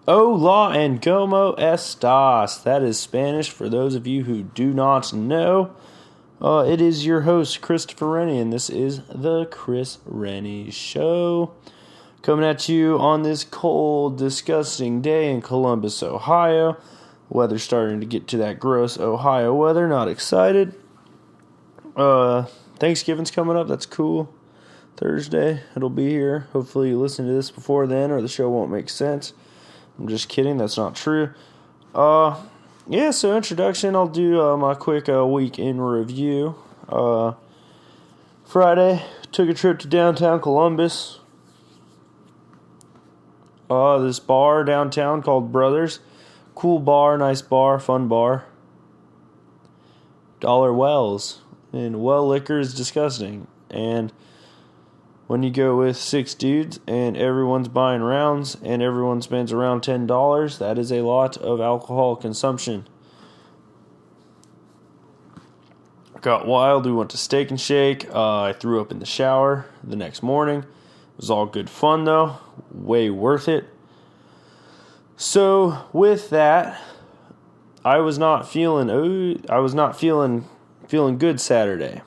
Hola and como estas. That is Spanish for those of you who do not know. It is your host, Christopher Renne, and this is the Chris Renne Show. Coming at you on this cold, disgusting day in Columbus, Ohio. Weather's starting to get to that gross Ohio weather. Not excited. Thanksgiving's coming up. That's cool. Thursday, it'll be here. Hopefully you listen to this before then or the show won't make sense. I'm just kidding. That's not true. So introduction. I'll do my quick week in review. Friday, took a trip to downtown Columbus. This bar downtown called Brothers. Cool bar, nice bar, fun bar. Dollar Wells. And well liquor is disgusting. And when you go with 6 dudes and everyone's buying rounds and everyone spends around $10, that is a lot of alcohol consumption. Got wild. We went to Steak and Shake. I threw up in the shower the next morning. It was all good fun though. Way worth it. So with that, I was not feeling good Saturday.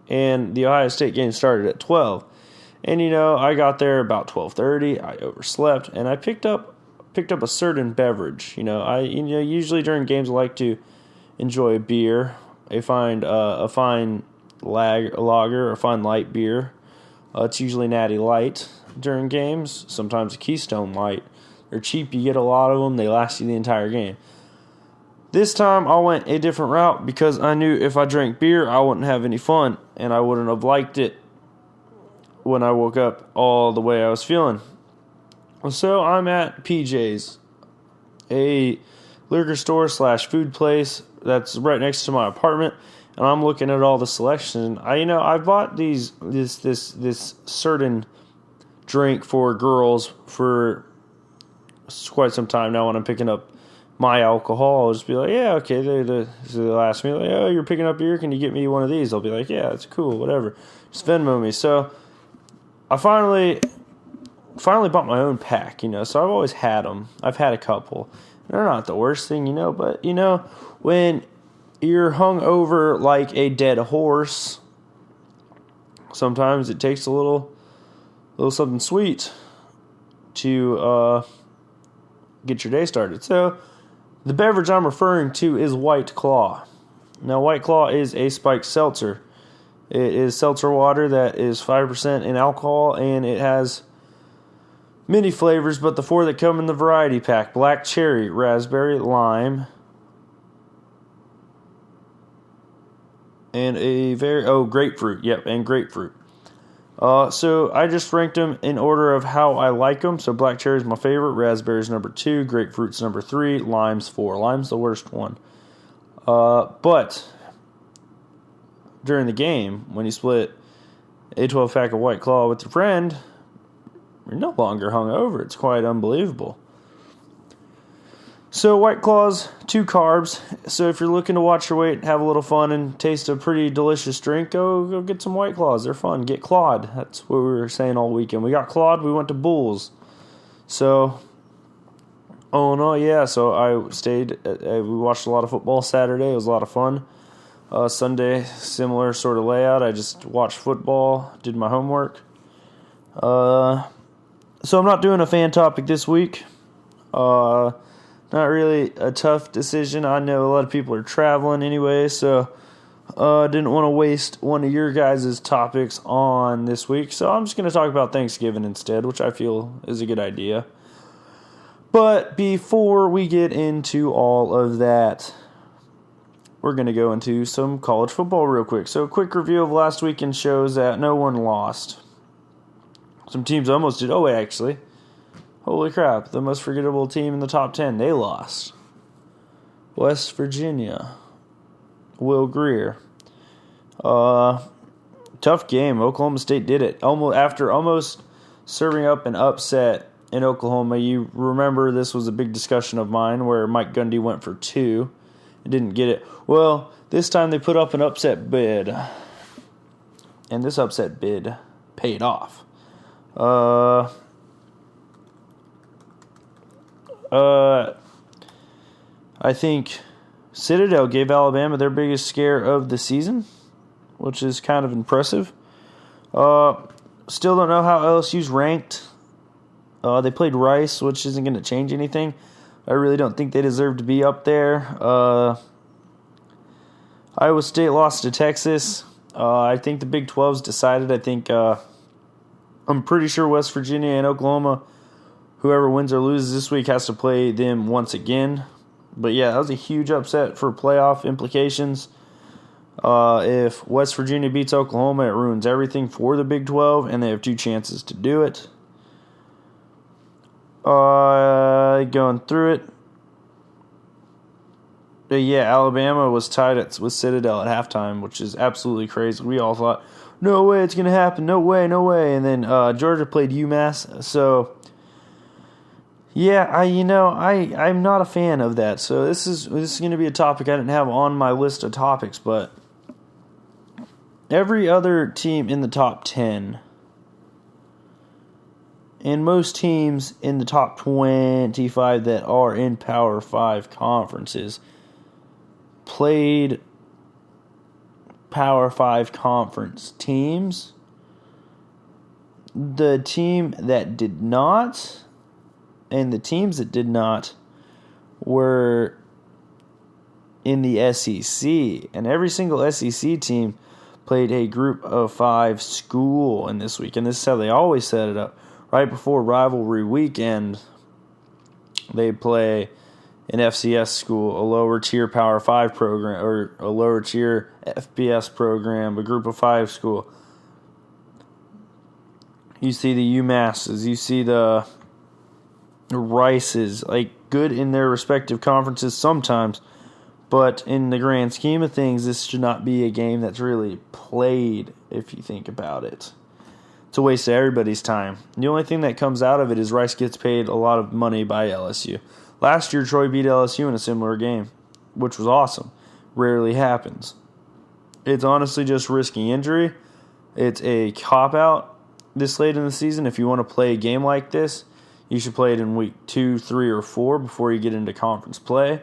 And the Ohio State game started at 12. And, I got there about 12:30. I overslept, and I picked up a certain beverage. Usually during games I like to enjoy a beer. I find a fine lager or fine light beer. It's usually Natty Light during games. Sometimes a Keystone Light. They're cheap. You get a lot of them. They last you the entire game. This time I went a different route because I knew if I drank beer, I wouldn't have any fun, and I wouldn't have liked it when I woke up all the way I was feeling. So I'm at PJ's, a liquor store / food place that's right next to my apartment, and I'm looking at all the selection. I bought this certain drink for girls for quite some time now. When I'm picking up my alcohol, I'll just be like, yeah, okay. They'll ask me, like, oh, you're picking up beer, can you get me one of these? I'll be like, yeah, it's cool, whatever. Just Venmo me. So I finally bought my own pack, so I've always had them. I've had a couple. They're not the worst thing, but, when you're hung over like a dead horse, sometimes it takes a little something sweet to get your day started. So the beverage I'm referring to is White Claw. Now, White Claw is a spiked seltzer. It is seltzer water that is 5% in alcohol, and it has many flavors, but the 4 that come in the variety pack: black cherry, raspberry, lime, and grapefruit. Yep, and grapefruit. So I just ranked them in order of how I like them. So black cherry is my favorite, raspberry is number 2, grapefruit's number 3, lime's 4. Lime's the worst one. But during the game, when you split a 12-pack of White Claw with your friend, you're no longer hungover. It's quite unbelievable. So White Claw's 2 carbs. So if you're looking to watch your weight, have a little fun, and taste a pretty delicious drink, go get some White Claws. They're fun. Get clawed. That's what we were saying all weekend. We got clawed. We went to Bulls. So, So I stayed. We watched a lot of football Saturday. It was a lot of fun. Sunday, similar sort of layout. I just watched football, did my homework. So I'm not doing a fan topic this week. Not really a tough decision. I know a lot of people are traveling anyway, so didn't want to waste one of your guys' topics on this week. So I'm just going to talk about Thanksgiving instead, which I feel is a good idea. But before we get into all of that, we're going to go into some college football real quick. So a quick review of last weekend shows that no one lost. Some teams almost did. Oh, wait, actually. Holy crap. The most forgettable team in the top 10. They lost. West Virginia. Will Greer. Tough game. Oklahoma State did it. After almost serving up an upset in Oklahoma. You remember this was a big discussion of mine where Mike Gundy went for 2. Didn't get it. Well, this time they put up an upset bid, and this upset bid paid off. I think Citadel gave Alabama their biggest scare of the season, which is kind of impressive. Still don't know how LSU's ranked. They played Rice, which isn't going to change anything. I really don't think they deserve to be up there. Iowa State lost to Texas. I think the Big 12's decided. I think I'm pretty sure West Virginia and Oklahoma, whoever wins or loses this week, has to play them once again. But yeah, that was a huge upset for playoff implications. If West Virginia beats Oklahoma, it ruins everything for the Big 12, and they have 2 chances to do it. Going through it. Yeah, Alabama was tied with Citadel at halftime, which is absolutely crazy. We all thought, no way it's going to happen, no way. And then Georgia played UMass, so yeah, I'm not a fan of that. So this is going to be a topic I didn't have on my list of topics, but every other team in the top 10 and most teams in the top 25 that are in Power 5 conferences played Power 5 conference teams. The team that did not and the teams that did not were in the SEC. And every single SEC team played a group of 5 school in this week. And this is how they always set it up. Right before rivalry weekend, they play an FCS school, a lower tier Power 5 program, or a lower tier FBS program, a group of 5 school. You see the UMasses, you see the Rices, like good in their respective conferences sometimes, but in the grand scheme of things, this should not be a game that's really played if you think about it. It's a waste of everybody's time. The only thing that comes out of it is Rice gets paid a lot of money by LSU. Last year, Troy beat LSU in a similar game, which was awesome. Rarely happens. It's honestly just risking injury. It's a cop-out this late in the season. If you want to play a game like this, you should play it in week 2, 3, or 4 before you get into conference play.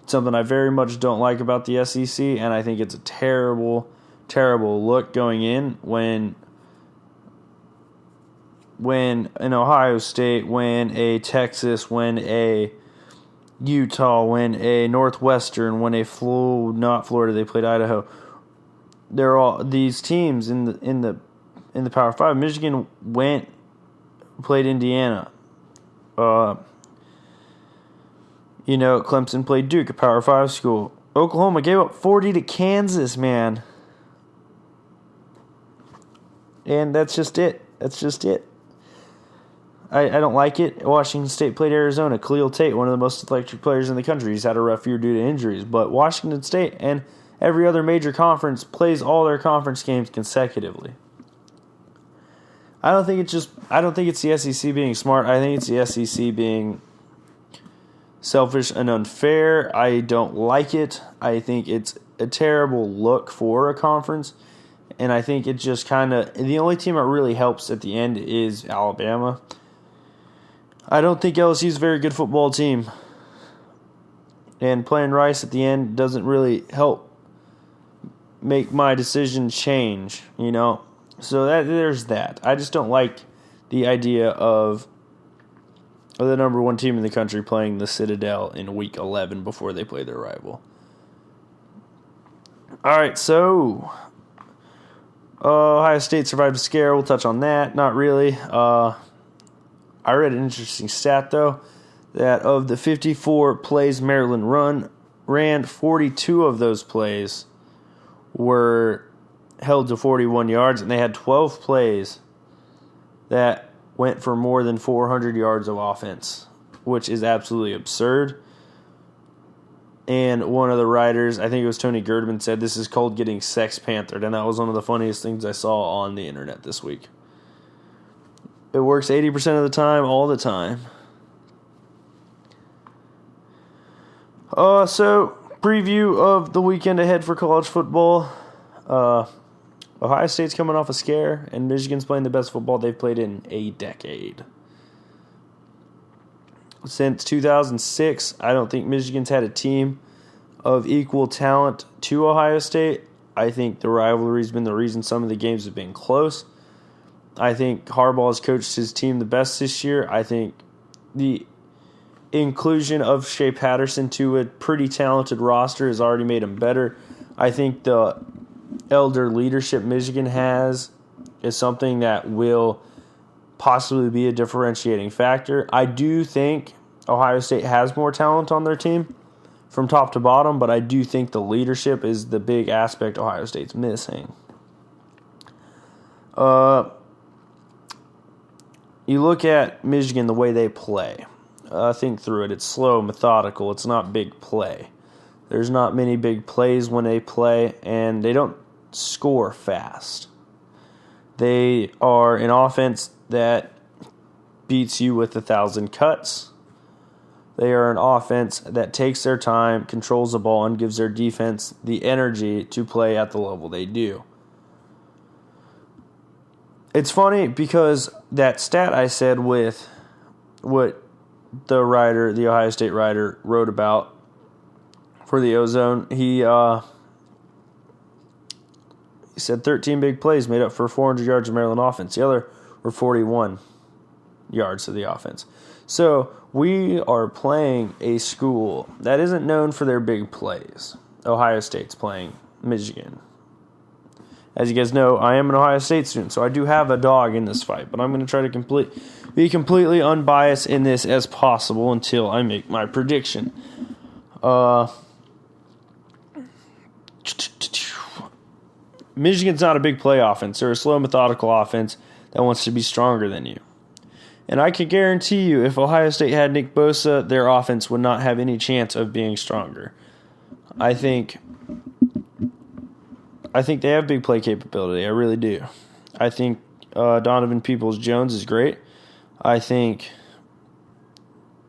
It's something I very much don't like about the SEC, and I think it's a terrible, terrible look going in when an Ohio State, when a Texas, when a Utah, when a Northwestern, when a not Florida, they played Idaho. They're all these teams in the Power 5. Michigan played Indiana. Clemson played Duke, a Power 5 school. Oklahoma gave up 40 to Kansas, man. And that's just it. I don't like it. Washington State played Arizona. Khalil Tate, one of the most electric players in the country. He's had a rough year due to injuries. But Washington State and every other major conference plays all their conference games consecutively. I don't think it's the SEC being smart. I think it's the SEC being selfish and unfair. I don't like it. I think it's a terrible look for a conference. And I think it just the only team that really helps at the end is Alabama. I don't think LSU's a very good football team. And playing Rice at the end doesn't really help make my decision change, So there's that. I just don't like the idea of the number 1 team in the country playing the Citadel in Week 11 before they play their rival. All right, so Ohio State survived a scare. We'll touch on that. Not really. I read an interesting stat, though, that of the 54 plays Maryland ran, 42 of those plays were held to 41 yards, and they had 12 plays that went for more than 400 yards of offense, which is absolutely absurd. And one of the writers, I think it was Tony Girdman, said this is called getting sex panthered, and that was one of the funniest things I saw on the internet this week. It works 80% of the time, all the time. So, preview of the weekend ahead for college football. Ohio State's coming off a scare, and Michigan's playing the best football they've played in a decade. Since 2006, I don't think Michigan's had a team of equal talent to Ohio State. I think the rivalry's been the reason some of the games have been close. I think Harbaugh has coached his team the best this year. I think the inclusion of Shea Patterson to a pretty talented roster has already made him better. I think the elder leadership Michigan has is something that will possibly be a differentiating factor. I do think Ohio State has more talent on their team from top to bottom, but I do think the leadership is the big aspect Ohio State's missing. You look at Michigan, the way they play. Think through it. It's slow, methodical. It's not big play. There's not many big plays when they play, and they don't score fast. They are an offense that beats you with 1,000 cuts. They are an offense that takes their time, controls the ball, and gives their defense the energy to play at the level they do. It's funny because that stat I said with what the Ohio State writer, wrote about for the Ozone, he said 13 big plays made up for 400 yards of Maryland offense. The other were 41 yards of the offense. So we are playing a school that isn't known for their big plays. Ohio State's playing Michigan. As you guys know, I am an Ohio State student, so I do have a dog in this fight, but I'm going to try to be completely unbiased in this as possible until I make my prediction. Michigan's not a big play offense. They're a slow, methodical offense that wants to be stronger than you. And I can guarantee you, if Ohio State had Nick Bosa, their offense would not have any chance of being stronger. I think they have big play capability. I really do. I think Donovan Peoples-Jones is great. I think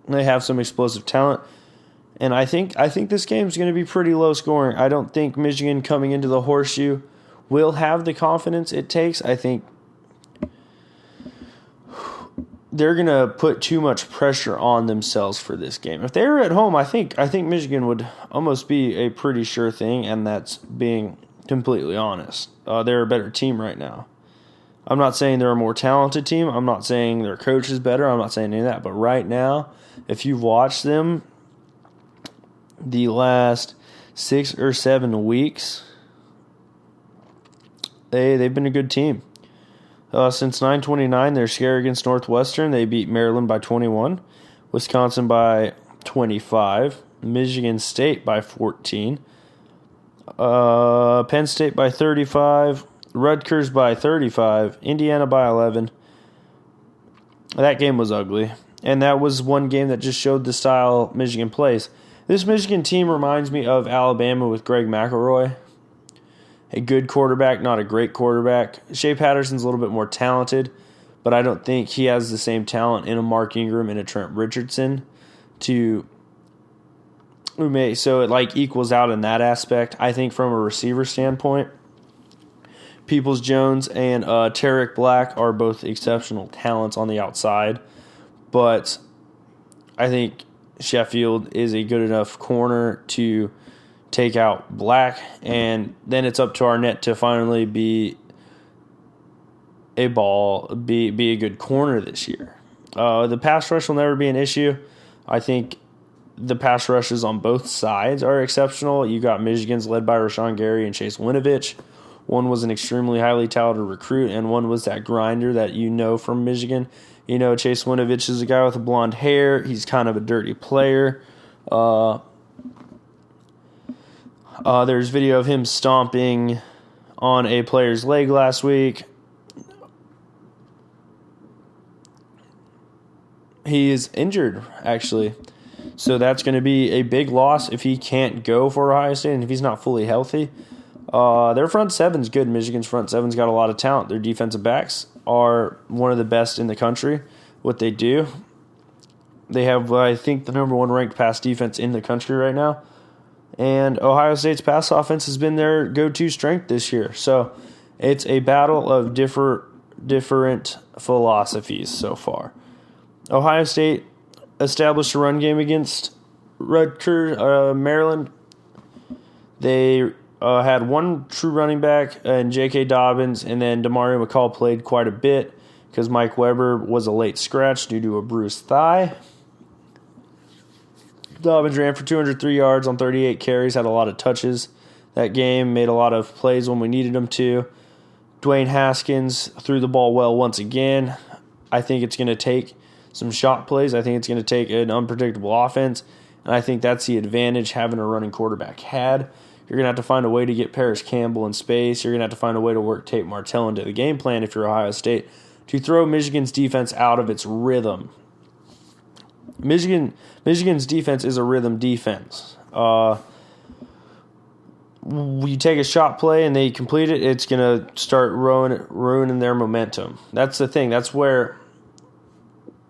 they have some explosive talent. And I think this game is going to be pretty low scoring. I don't think Michigan coming into the Horseshoe will have the confidence it takes. I think they're going to put too much pressure on themselves for this game. If they were at home, I think Michigan would almost be a pretty sure thing, and that's being completely honest. They're a better team right now. I'm not saying they're a more talented team. I'm not saying their coach is better. I'm not saying any of that. But right now, if you've watched them the last 6 or 7 weeks, they've been a good team. Since 9/29, they're scared against Northwestern. They beat Maryland by 21, Wisconsin by 25, Michigan State by 14, Penn State by 35, Rutgers by 35, Indiana by 11. That game was ugly, and that was one game that just showed the style Michigan plays. This Michigan team reminds me of Alabama with Greg McElroy. A good quarterback, not a great quarterback. Shea Patterson's a little bit more talented, but I don't think he has the same talent in a Mark Ingram and a Trent Richardson so it equals out in that aspect. I think from a receiver standpoint, Peoples-Jones and Tarek Black are both exceptional talents on the outside, but I think Sheffield is a good enough corner to take out Black, and then it's up to Arnett to finally be a good corner this year. The pass rush will never be an issue. I think the pass rushes on both sides are exceptional. You got Michigan's led by Rashawn Gary and Chase Winovich. One was an extremely highly talented recruit, and one was that grinder that you know from Michigan. You know, Chase Winovich is a guy with a blonde hair. He's kind of a dirty player. There's video of him stomping on a player's leg last week. He is injured, actually. So that's going to be a big loss if he can't go for Ohio State and if he's not fully healthy. Their front seven's good. Michigan's front seven's got a lot of talent. Their defensive backs are one of the best in the country. What they do, they have, I think, the number 1 ranked pass defense in the country right now. And Ohio State's pass offense has been their go-to strength this year. So it's a battle of different philosophies so far. Ohio State established a run game against Maryland. They had one true running back in J.K. Dobbins, and then Demario McCall played quite a bit because Mike Weber was a late scratch due to a bruised thigh. Dobbins ran for 203 yards on 38 carries, had a lot of touches that game, made a lot of plays when we needed him to. Dwayne Haskins threw the ball well once again. I think it's going to take some shot plays. I think it's going to take an unpredictable offense, and I think that's the advantage having a running quarterback had. You're going to have to find a way to get Paris Campbell in space. You're going to have to find a way to work Tate Martell into the game plan if you're Ohio State to throw Michigan's defense out of its rhythm. Michigan's defense is a rhythm defense. You take a shot play and they complete it, it's going to start ruining their momentum. That's the thing. That's where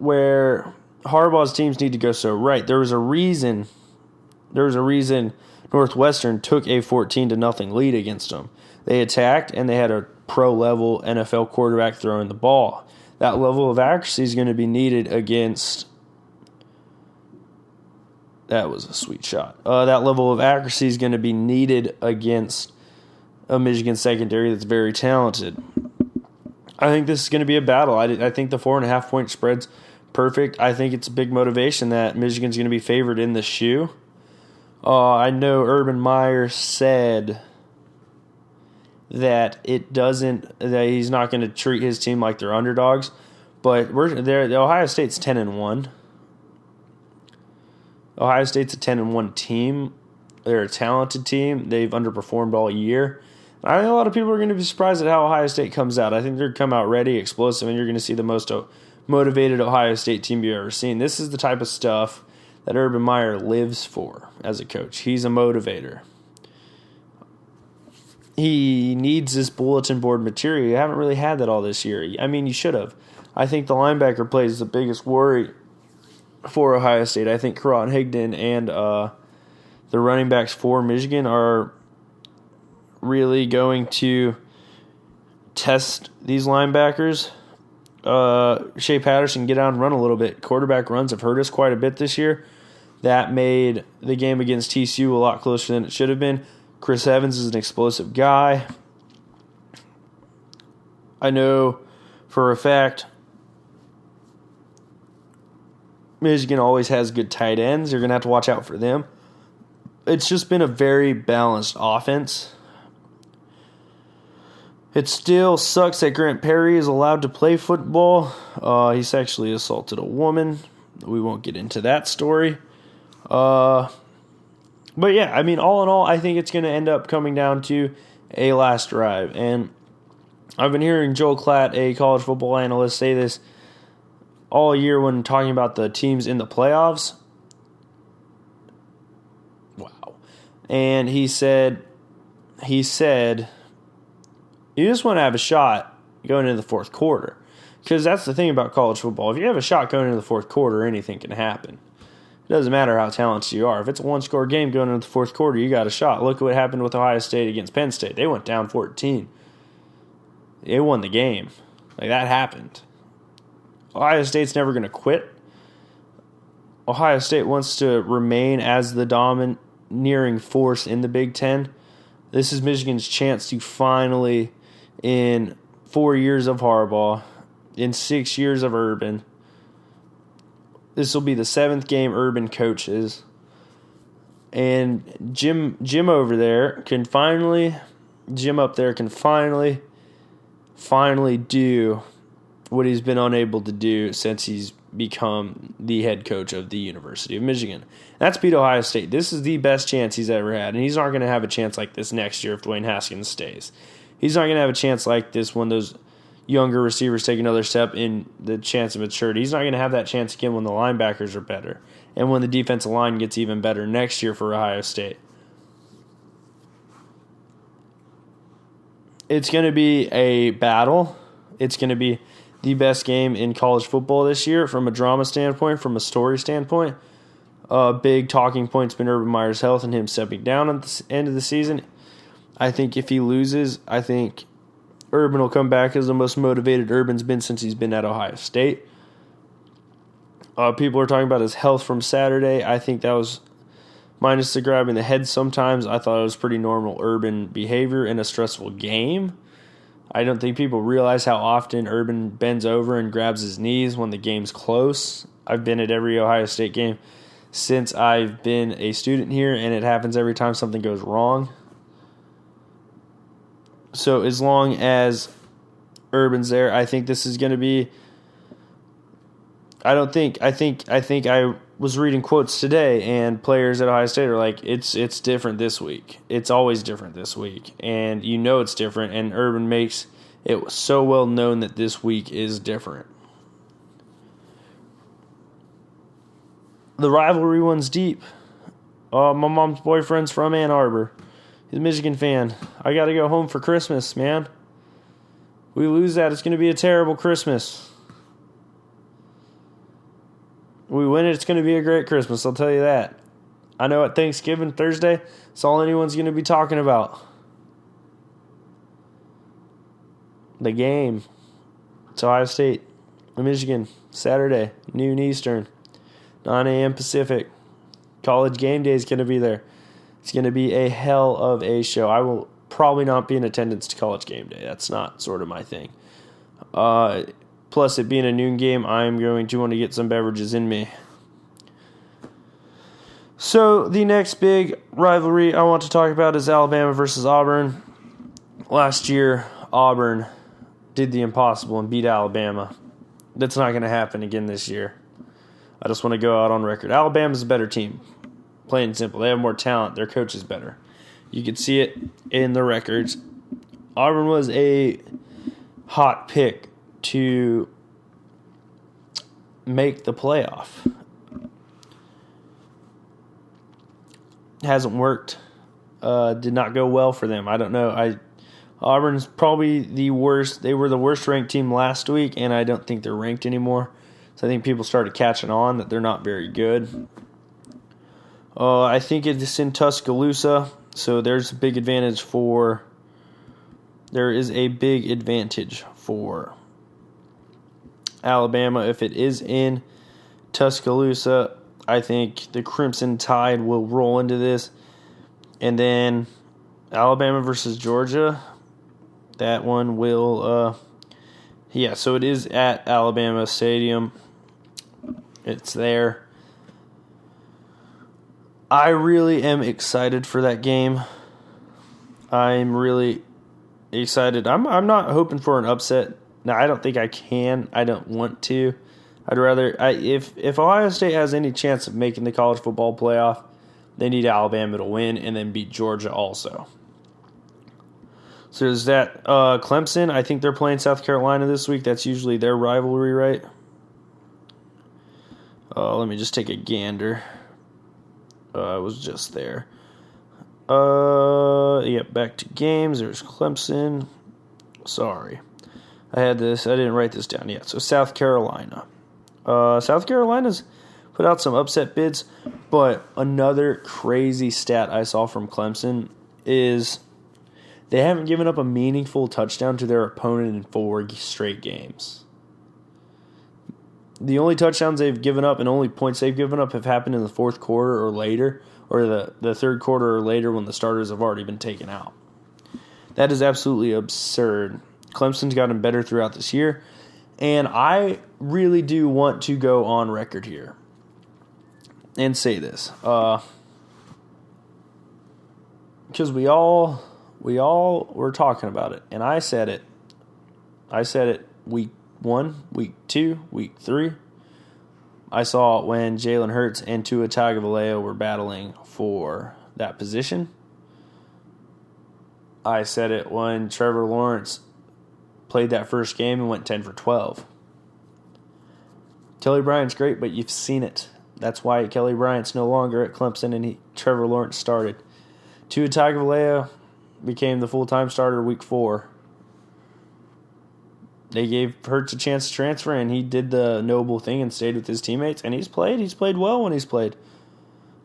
Harbaugh's teams need to go so right. There was a reason Northwestern took a 14-0 lead against them. They attacked, and they had a pro-level NFL quarterback throwing the ball. That level of accuracy is going to be needed against... That was a sweet shot. That level of accuracy is going to be needed against a Michigan secondary that's very talented. I think this is going to be a battle. I think the 4.5-point spread's perfect. I think it's a big motivation that Michigan's going to be favored in the shoe. I know Urban Meyer said that that he's not going to treat his team like they're underdogs, but the Ohio State's 10-1. Ohio State's a 10-1 team. They're a talented team. They've underperformed all year. I think a lot of people are going to be surprised at how Ohio State comes out. I think they're going to come out ready, explosive, and you're going to see the most motivated Ohio State team you've ever seen. This is the type of stuff that Urban Meyer lives for as a coach. He's a motivator. He needs this bulletin board material. You haven't really had that all this year. I mean, you should have. I think the linebacker play is the biggest worry for Ohio State. I think Karan Higdon and the running backs for Michigan are really going to test these linebackers. Shea Patterson get out and run a little bit. Quarterback runs have hurt us quite a bit this year. That made the game against TCU a lot closer than it should have been. Chris Evans is an explosive guy. I know for a fact Michigan always has good tight ends. You're going to have to watch out for them. It's just been a very balanced offense. It still sucks that Grant Perry is allowed to play football. He sexually assaulted a woman. We won't get into that story. But yeah, I mean, all in all, I think it's going to end up coming down to a last drive. And I've been hearing Joel Klatt, a college football analyst, say this all year when talking about the teams in the playoffs. Wow. And he said, you just want to have a shot going into the fourth quarter. Because that's the thing about college football. If you have a shot going into the fourth quarter, anything can happen. It doesn't matter how talented you are. If it's a one-score game going into the fourth quarter, you got a shot. Look at what happened with Ohio State against Penn State. They went down 14. They won the game. Like, that happened. Ohio State's never going to quit. Ohio State wants to remain as the domineering force in the Big Ten. This is Michigan's chance to finally, in 4 years of Harbaugh, in 6 years of Urban, this will be the 7th game Urban coaches. And Jim up there can finally do what he's been unable to do since he's become the head coach of the University of Michigan. That's beat Ohio State. This is the best chance he's ever had, and he's not going to have a chance like this next year if Dwayne Haskins stays. He's not going to have a chance like this when those younger receivers take another step in the chance of maturity. He's not going to have that chance again when the linebackers are better and when the defensive line gets even better next year for Ohio State. It's going to be a battle. It's going to be the best game in college football this year from a drama standpoint, from a story standpoint. Big talking point's been Urban Meyer's health and him stepping down at the end of the season. I think if he loses, I think Urban will come back as the most motivated Urban's been since he's been at Ohio State. People are talking about his health from Saturday. I think that was, minus the grabbing the head sometimes, I thought it was pretty normal Urban behavior in a stressful game. I don't think people realize how often Urban bends over and grabs his knees when the game's close. I've been at every Ohio State game since I've been a student here, and it happens every time something goes wrong. So as long as Urban's there, I think this is going to be... I think I was reading quotes today, and players at Ohio State are like, it's different this week. It's always different this week. And you know it's different, and Urban makes it so well known that this week is different. The rivalry one's deep. My mom's boyfriend's from Ann Arbor. He's a Michigan fan. I got to go home for Christmas, man. We lose that, it's going to be a terrible Christmas. We win it, it's going to be a great Christmas, I'll tell you that. I know at Thanksgiving, Thursday, it's all anyone's going to be talking about. The game. It's Ohio State, Michigan, Saturday, noon Eastern, 9 a.m. Pacific. College game day is going to be there. It's going to be a hell of a show. I will probably not be in attendance to college game day. That's not sort of my thing. Plus, it being a noon game, I'm going to want to get some beverages in me. So, the next big rivalry I want to talk about is Alabama versus Auburn. Last year, Auburn did the impossible and beat Alabama. That's not going to happen again this year. I just want to go out on record. Alabama's a better team. Plain and simple. They have more talent. Their coach is better. You can see it in the records. Auburn was a hot pick to make the playoff. Hasn't worked. Did not go well for them. I don't know. Auburn's probably the worst. They were the worst ranked team last week, and I don't think they're ranked anymore. So I think people started catching on that they're not very good. I think it's in Tuscaloosa, so there is a big advantage for Alabama. If it is in Tuscaloosa, I think the Crimson Tide will roll into this. And then Alabama versus Georgia, that one will, so it is at Alabama Stadium. It's there. I really am excited for that game. I'm really excited. I'm not hoping for an upset. Now, I don't think I can. I don't want to. I'd rather, if Ohio State has any chance of making the college football playoff, they need Alabama to win and then beat Georgia also. So there's that. Clemson, I think they're playing South Carolina this week. That's usually their rivalry, right? Let me just take a gander. I was just there. Back to games. There's Clemson. Sorry. I didn't write this down yet. So South Carolina. South Carolina's put out some upset bids, but another crazy stat I saw from Clemson is they haven't given up a meaningful touchdown to their opponent in 4 straight games. The only touchdowns they've given up and only points they've given up have happened in the fourth quarter or later, or the third quarter or later when the starters have already been taken out. That is absolutely absurd. Clemson's gotten better throughout this year, and I really do want to go on record here and say this. Because we all were talking about it, and I said it. I said it week 1, week 2, week 3. I saw it when Jalen Hurts and Tua Tagovailoa were battling for that position. I said it when Trevor Lawrence played that first game and went 10 for 12. Kelly Bryant's great, but you've seen it. That's why Kelly Bryant's no longer at Clemson and Trevor Lawrence started. Tua Tagovailoa became the full-time starter week 4. They gave Hurts a chance to transfer, and he did the noble thing and stayed with his teammates, and he's played. He's played well when he's played.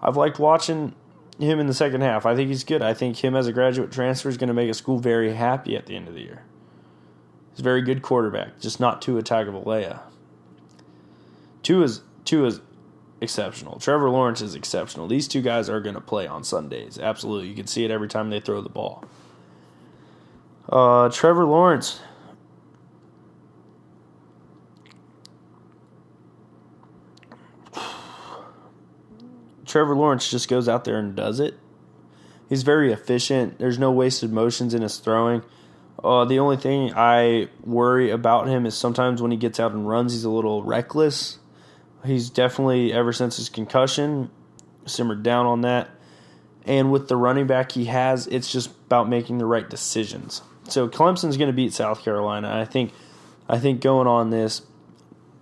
I've liked watching him in the second half. I think he's good. I think him as a graduate transfer is going to make a school very happy at the end of the year. He's a very good quarterback, just not Tua Tagovailoa. Tua's Tua's exceptional. Trevor Lawrence is exceptional. These two guys are going to play on Sundays. Absolutely. You can see it every time they throw the ball. Trevor Lawrence. Trevor Lawrence just goes out there and does it. He's very efficient. There's no wasted motions in his throwing. The only thing I worry about him is sometimes when he gets out and runs, he's a little reckless. He's definitely, ever since his concussion, simmered down on that. And with the running back he has, it's just about making the right decisions. So Clemson's going to beat South Carolina. I think going on this,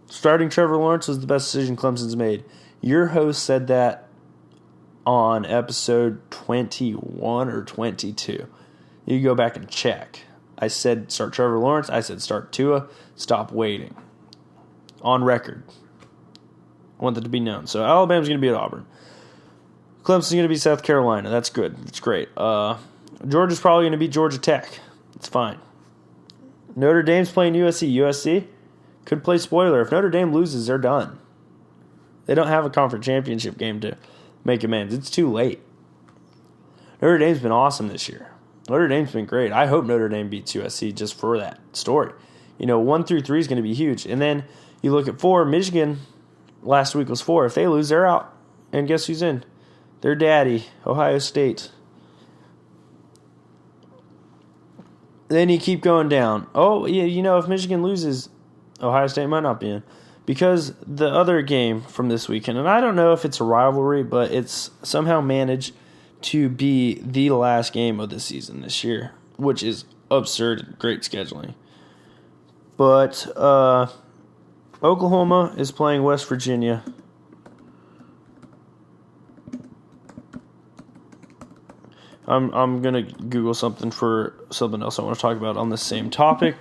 starting Trevor Lawrence was the best decision Clemson's made. Your host said that on episode 21 or 22. You can go back and check. I said start Trevor Lawrence. I said start Tua. Stop waiting. On record. I want that to be known. So Alabama's going to beat Auburn. Clemson's going to beat South Carolina. That's good. That's great. Georgia's probably going to beat Georgia Tech. It's fine. Notre Dame's playing USC. USC could play spoiler. If Notre Dame loses, they're done. They don't have a conference championship game to make amends. It's too late. Notre Dame's been awesome this year. Notre Dame's been great. I hope Notre Dame beats USC just for that story. 1 through 3 is going to be huge. And then you look at 4, Michigan last week was 4. If they lose, they're out. And guess who's in? Their daddy, Ohio State. Then you keep going down. Oh, yeah, if Michigan loses, Ohio State might not be in. Because the other game from this weekend, and I don't know if it's a rivalry, but it's somehow managed to be the last game of the season this year, which is absurd and great scheduling. But Oklahoma is playing West Virginia. I'm going to Google something for something else I want to talk about on the same topic.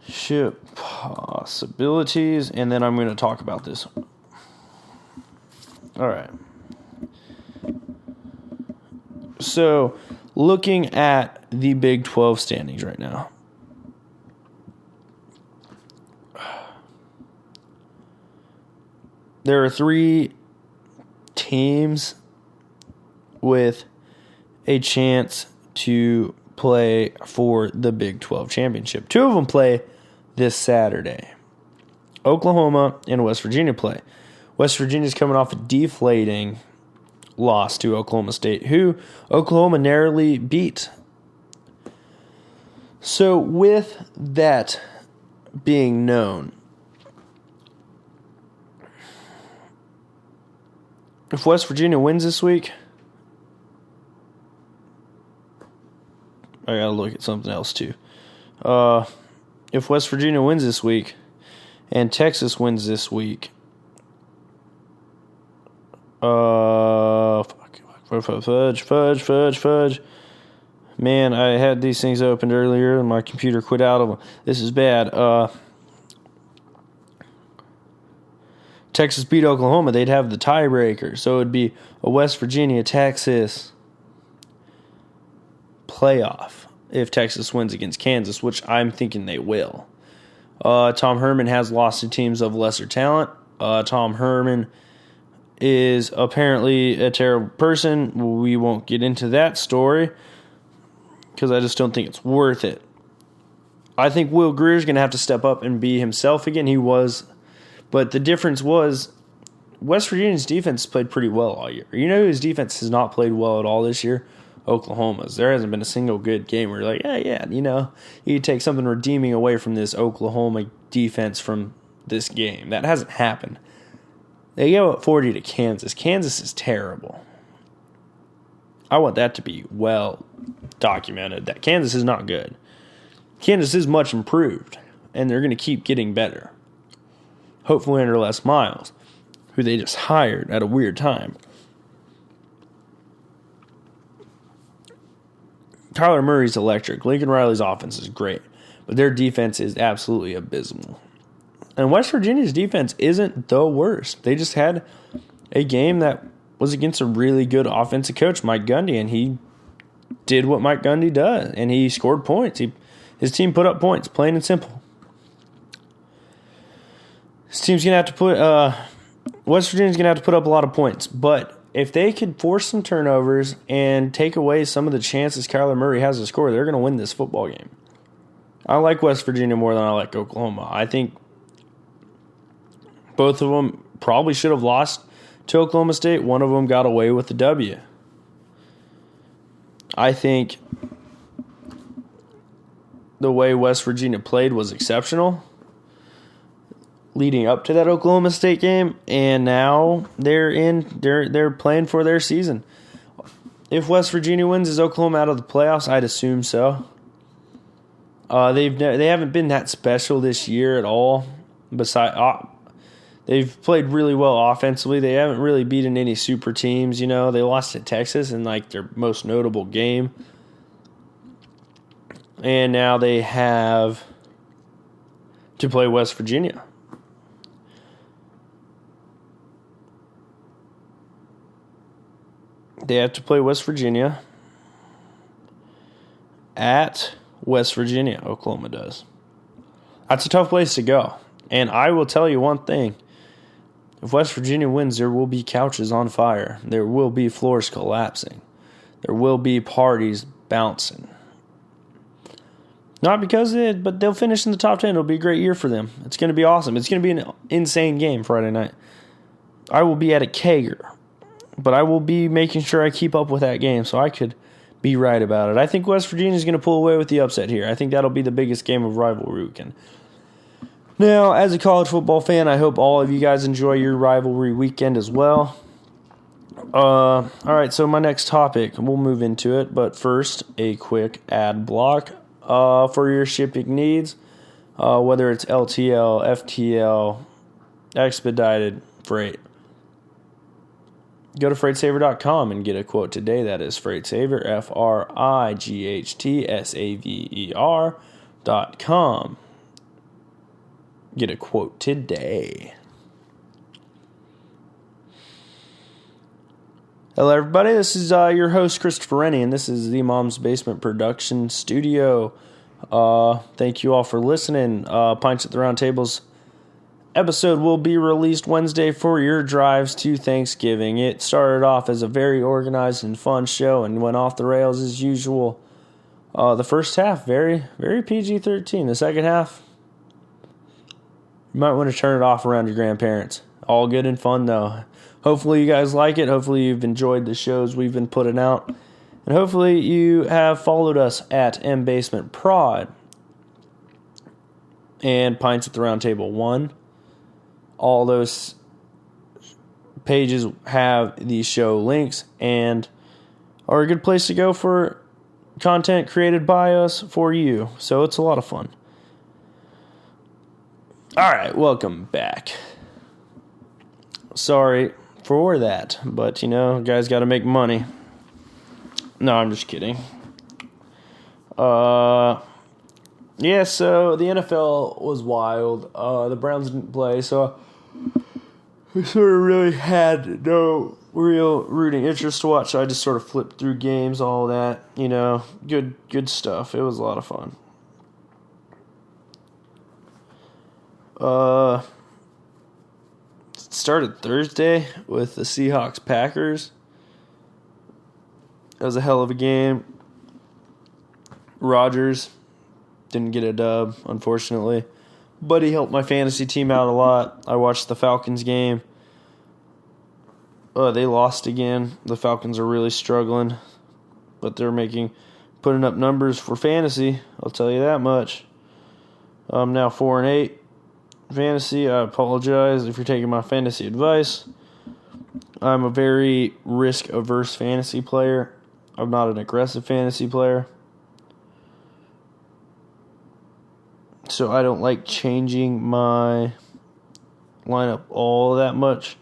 Ship possibilities, and then I'm going to talk about this. All right. So, looking at the Big 12 standings right now. There are 3 teams with a chance to play for the Big 12 championship. 2 of them play this Saturday. Oklahoma and West Virginia play. West Virginia's coming off a deflating loss to Oklahoma State, who Oklahoma narrowly beat. So with that being known, if West Virginia wins this week, I gotta look at something else too. If West Virginia wins this week and Texas wins this week, fudge. Man, I had these things opened earlier and my computer quit out of them. This is bad. Texas beat Oklahoma, they'd have the tiebreaker. So it would be a West Virginia-Texas playoff if Texas wins against Kansas, which I'm thinking they will. Tom Herman has lost to teams of lesser talent. Tom Herman is apparently a terrible person. We won't get into that story because I just don't think it's worth it. I think Will Greer's going to have to step up and be himself again. He was, but the difference was West Virginia's defense played pretty well all year. You know whose defense has not played well at all this year? Oklahoma's. There hasn't been a single good game where you're like, you take something redeeming away from this Oklahoma defense from this game. That hasn't happened. They go up 40 to Kansas. Kansas is terrible. I want that to be well documented, that Kansas is not good. Kansas is much improved, and they're going to keep getting better. Hopefully under Les Miles, who they just hired at a weird time. Kyler Murray's electric. Lincoln Riley's offense is great, but their defense is absolutely abysmal. And West Virginia's defense isn't the worst. They just had a game that was against a really good offensive coach, Mike Gundy, and he did what Mike Gundy does, and he scored points. His team put up points, plain and simple. This team's going to have to put West Virginia's going to have to put up a lot of points. But if they could force some turnovers and take away some of the chances Kyler Murray has to score, they're going to win this football game. I like West Virginia more than I like Oklahoma. I think both of them probably should have lost to Oklahoma State. One of them got away with the W. I think the way West Virginia played was exceptional leading up to that Oklahoma State game, and now they're playing for their season. If West Virginia wins, is Oklahoma out of the playoffs? I'd assume so. They haven't been that special this year at all. They've played really well offensively. They haven't really beaten any super teams. They lost to Texas in like their most notable game. And now they have to play West Virginia. They have to play West Virginia at West Virginia. Oklahoma does. That's a tough place to go. And I will tell you one thing. If West Virginia wins, there will be couches on fire. There will be floors collapsing. There will be parties bouncing. Not because but they'll finish in the top 10. It'll be a great year for them. It's going to be awesome. It's going to be an insane game Friday night. I will be at a kegger, but I will be making sure I keep up with that game so I could be right about it. I think West Virginia is going to pull away with the upset here. I think that'll be the biggest game of rivalry weekend. Now, as a college football fan, I hope all of you guys enjoy your rivalry weekend as well. All right, so my next topic, we'll move into it, but first, a quick ad block for your shipping needs, whether it's LTL, FTL, expedited freight. Go to freightsaver.com and get a quote today. That is FreightSaver, FRIGHTSAVER.com. Get a quote today. Hello, everybody. This is your host, Christopher Renne, and this is the Mom's Basement Production Studio. Thank you all for listening. Pints at the Round Tables episode will be released Wednesday for your drives to Thanksgiving. It started off as a very organized and fun show and went off the rails as usual. The first half, very, very PG-13. The second half, you might want to turn it off around your grandparents. All good and fun, though. Hopefully you guys like it. Hopefully you've enjoyed the shows we've been putting out. And hopefully you have followed us at M-Basement Prod and Pints at the Round Table 1. All those pages have the show links and are a good place to go for content created by us for you. So it's a lot of fun. All right, welcome back. Sorry for that, but guys got to make money. No, I'm just kidding. Yeah, so the NFL was wild. The Browns didn't play, so we sort of really had no real rooting interest to watch. So I just sort of flipped through games, all that, good stuff. It was a lot of fun. It started Thursday with the Seahawks-Packers. It was a hell of a game. Rodgers didn't get a dub, unfortunately. But he helped my fantasy team out a lot. I watched the Falcons game. They lost again. The Falcons are really struggling. But they're putting up numbers for fantasy. I'll tell you that much. I'm now 4-8. Fantasy, I apologize if you're taking my fantasy advice. I'm a very risk-averse fantasy player. I'm not an aggressive fantasy player. So I don't like changing my lineup all that much.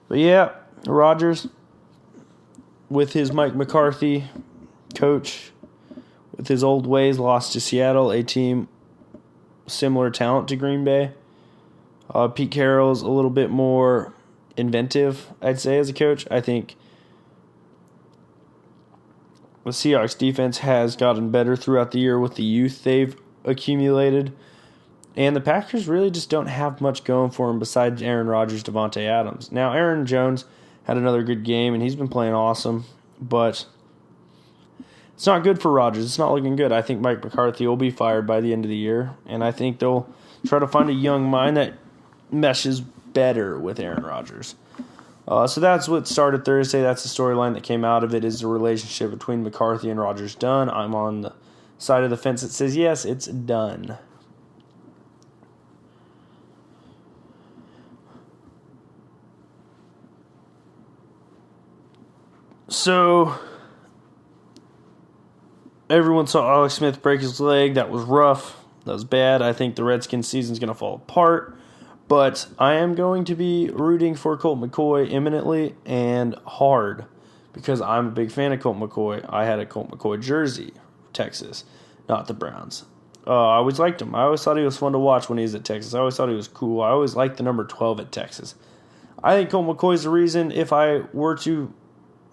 But yeah, Rodgers, with his Mike McCarthy coach, with his old ways, lost to Seattle, a team similar talent to Green Bay. Pete Carroll's a little bit more inventive, I'd say, as a coach. I think the Seahawks defense has gotten better throughout the year with the youth they've accumulated. And the Packers really just don't have much going for them besides Aaron Rodgers, Devontae Adams. Now, Aaron Jones had another good game, and he's been playing awesome. But it's not good for Rodgers. It's not looking good. I think Mike McCarthy will be fired by the end of the year, and I think they'll try to find a young mind that meshes better with Aaron Rodgers. So that's what started Thursday. That's the storyline that came out of it, is the relationship between McCarthy and Rodgers done. I'm on the side of the fence that says, yes, it's done. So, everyone saw Alex Smith break his leg. That was rough. That was bad. I think the Redskins season is going to fall apart. But I am going to be rooting for Colt McCoy imminently and hard because I'm a big fan of Colt McCoy. I had a Colt McCoy jersey, Texas, not the Browns. I always liked him. I always thought he was fun to watch when he was at Texas. I always thought he was cool. I always liked the number 12 at Texas. I think Colt McCoy is the reason if I were to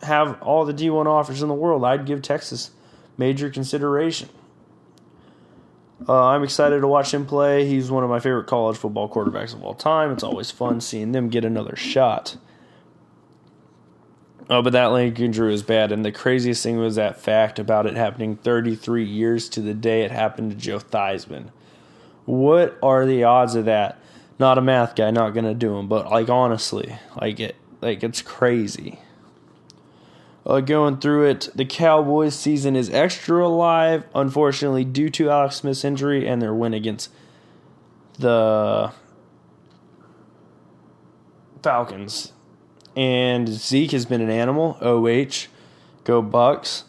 have all the D1 offers in the world, I'd give Texas major consideration. I'm excited to watch him play. He's one of my favorite college football quarterbacks of all time. It's always fun seeing them get another shot. But that leg injury was bad, and the craziest thing was that fact about it happening 33 years to the day it happened to Joe Theismann. What are the odds of that? Not a math guy, not going to do them, but honestly, it's crazy. Going through it, the Cowboys' season is extra alive, unfortunately, due to Alex Smith's injury and their win against the Falcons. And Zeke has been an animal. OH, go Bucks.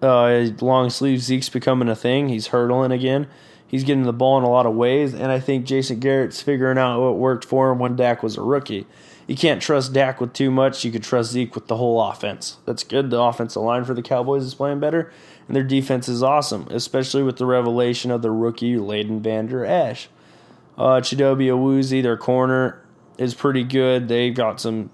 Long sleeve Zeke's becoming a thing. He's hurdling again. He's getting the ball in a lot of ways, and I think Jason Garrett's figuring out what worked for him when Dak was a rookie. You can't trust Dak with too much. You could trust Zeke with the whole offense. That's good. The offensive line for the Cowboys is playing better, and their defense is awesome, especially with the revelation of the rookie Leighton Vander Esch. Chidobe Awuzie, their corner, is pretty good. They've got some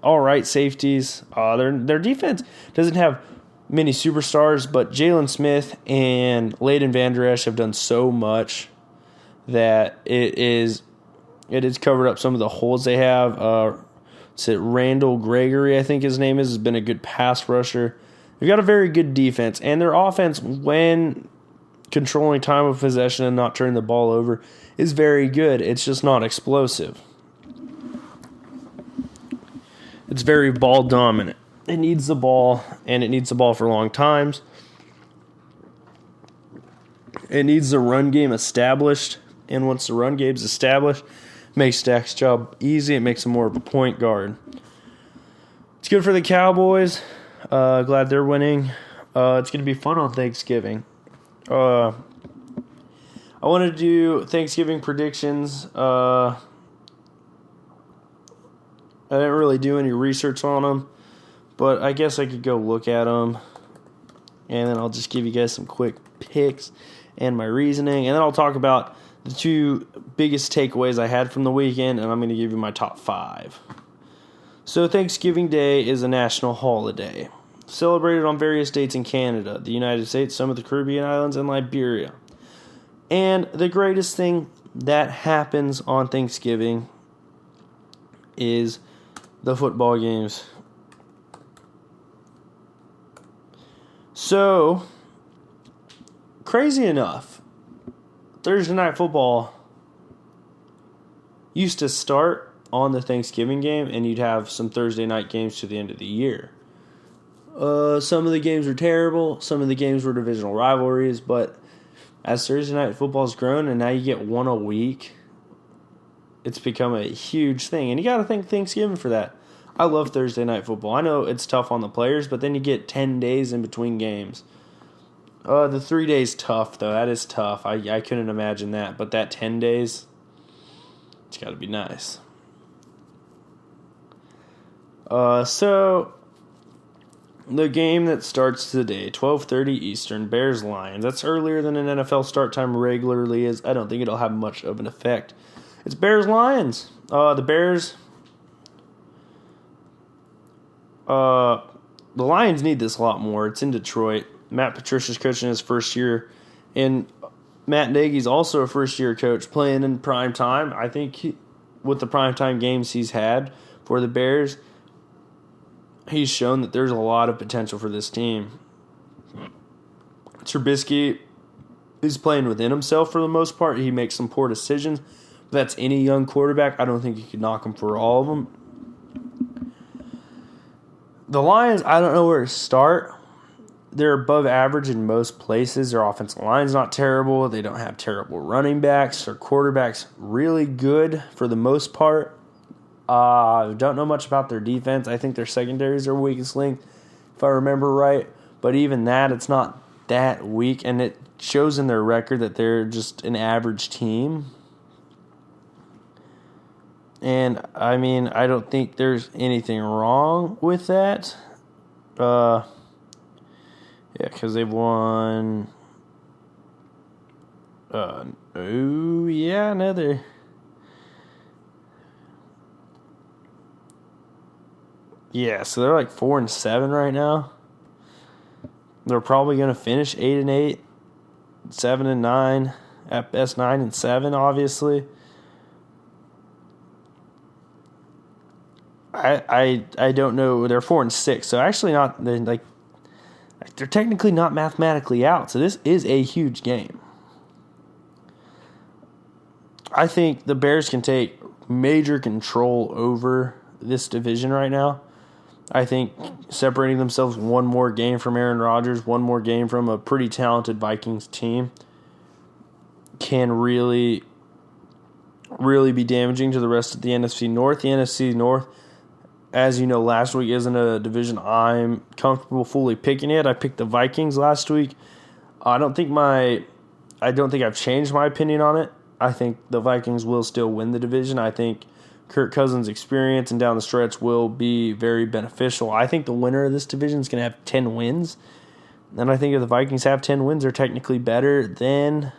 all right safeties. Their defense doesn't have many superstars, but Jalen Smith and Leighton Vander Esch have done so much that it has covered up some of the holes they have. Randall Gregory, I think his name is, has been a good pass rusher. They've got a very good defense, and their offense, when controlling time of possession and not turning the ball over, is very good. It's just not explosive. It's very ball dominant. It needs the ball, and it needs the ball for long times. It needs the run game established, and once the run game's established, it makes Dak's job easy. It makes him more of a point guard. It's good for the Cowboys. Glad they're winning. It's going to be fun on Thanksgiving. I want to do Thanksgiving predictions. I didn't really do any research on them, but I guess I could go look at them, and then I'll just give you guys some quick picks and my reasoning, and then I'll talk about the two biggest takeaways I had from the weekend, and I'm going to give you my top 5. So Thanksgiving Day is a national holiday, celebrated on various dates in Canada, the United States, some of the Caribbean islands, and Liberia. And the greatest thing that happens on Thanksgiving is the football games. So, crazy enough, Thursday Night Football used to start on the Thanksgiving game, and you'd have some Thursday night games to the end of the year. Some of the games were terrible. Some of the games were divisional rivalries, but as Thursday Night Football's grown, and now you get one a week, it's become a huge thing. And you got to thank Thanksgiving for that. I love Thursday Night Football. I know it's tough on the players, but then you get 10 days in between games. The 3 days tough, though. That is tough. I couldn't imagine that. But that 10 days, it's got to be nice. So, the game that starts today, 12:30 Eastern, Bears-Lions. That's earlier than an NFL start time regularly is. I don't think it'll have much of an effect. It's Bears-Lions. The Bears... the Lions need this a lot more. It's in Detroit. Matt Patricia's coaching his first year in Matt Nagy's also a first-year coach playing in prime time. I think with the primetime games he's had for the Bears, he's shown that there's a lot of potential for this team. Trubisky is playing within himself for the most part. He makes some poor decisions. But that's any young quarterback. I don't think you could knock him for all of them. The Lions, I don't know where to start. They're above average in most places. Their offensive line's not terrible. They don't have terrible running backs. Their quarterback's really good for the most part. I don't know much about their defense. I think their secondary is their weakest link, if I remember right. But even that, it's not that weak. And it shows in their record that they're just an average team. And, I mean, I don't think there's anything wrong with that. Yeah, because they've won. Another. Yeah, so they're like 4-7 right now. They're probably going to finish 8-8, 7-9, at best 9-7, obviously. I don't know. They're 4-6, so actually not. They're technically not mathematically out, so this is a huge game. I think the Bears can take major control over this division right now. I think separating themselves one more game from Aaron Rodgers, one more game from a pretty talented Vikings team can really, really be damaging to the rest of the NFC North. The NFC North, as you know, last week isn't a division I'm comfortable fully picking it. I picked the Vikings last week. I don't think I've changed my opinion on it. I think the Vikings will still win the division. I think Kirk Cousins' experience and down the stretch will be very beneficial. I think the winner of this division is going to have 10 wins. And I think if the Vikings have 10 wins, they're technically better than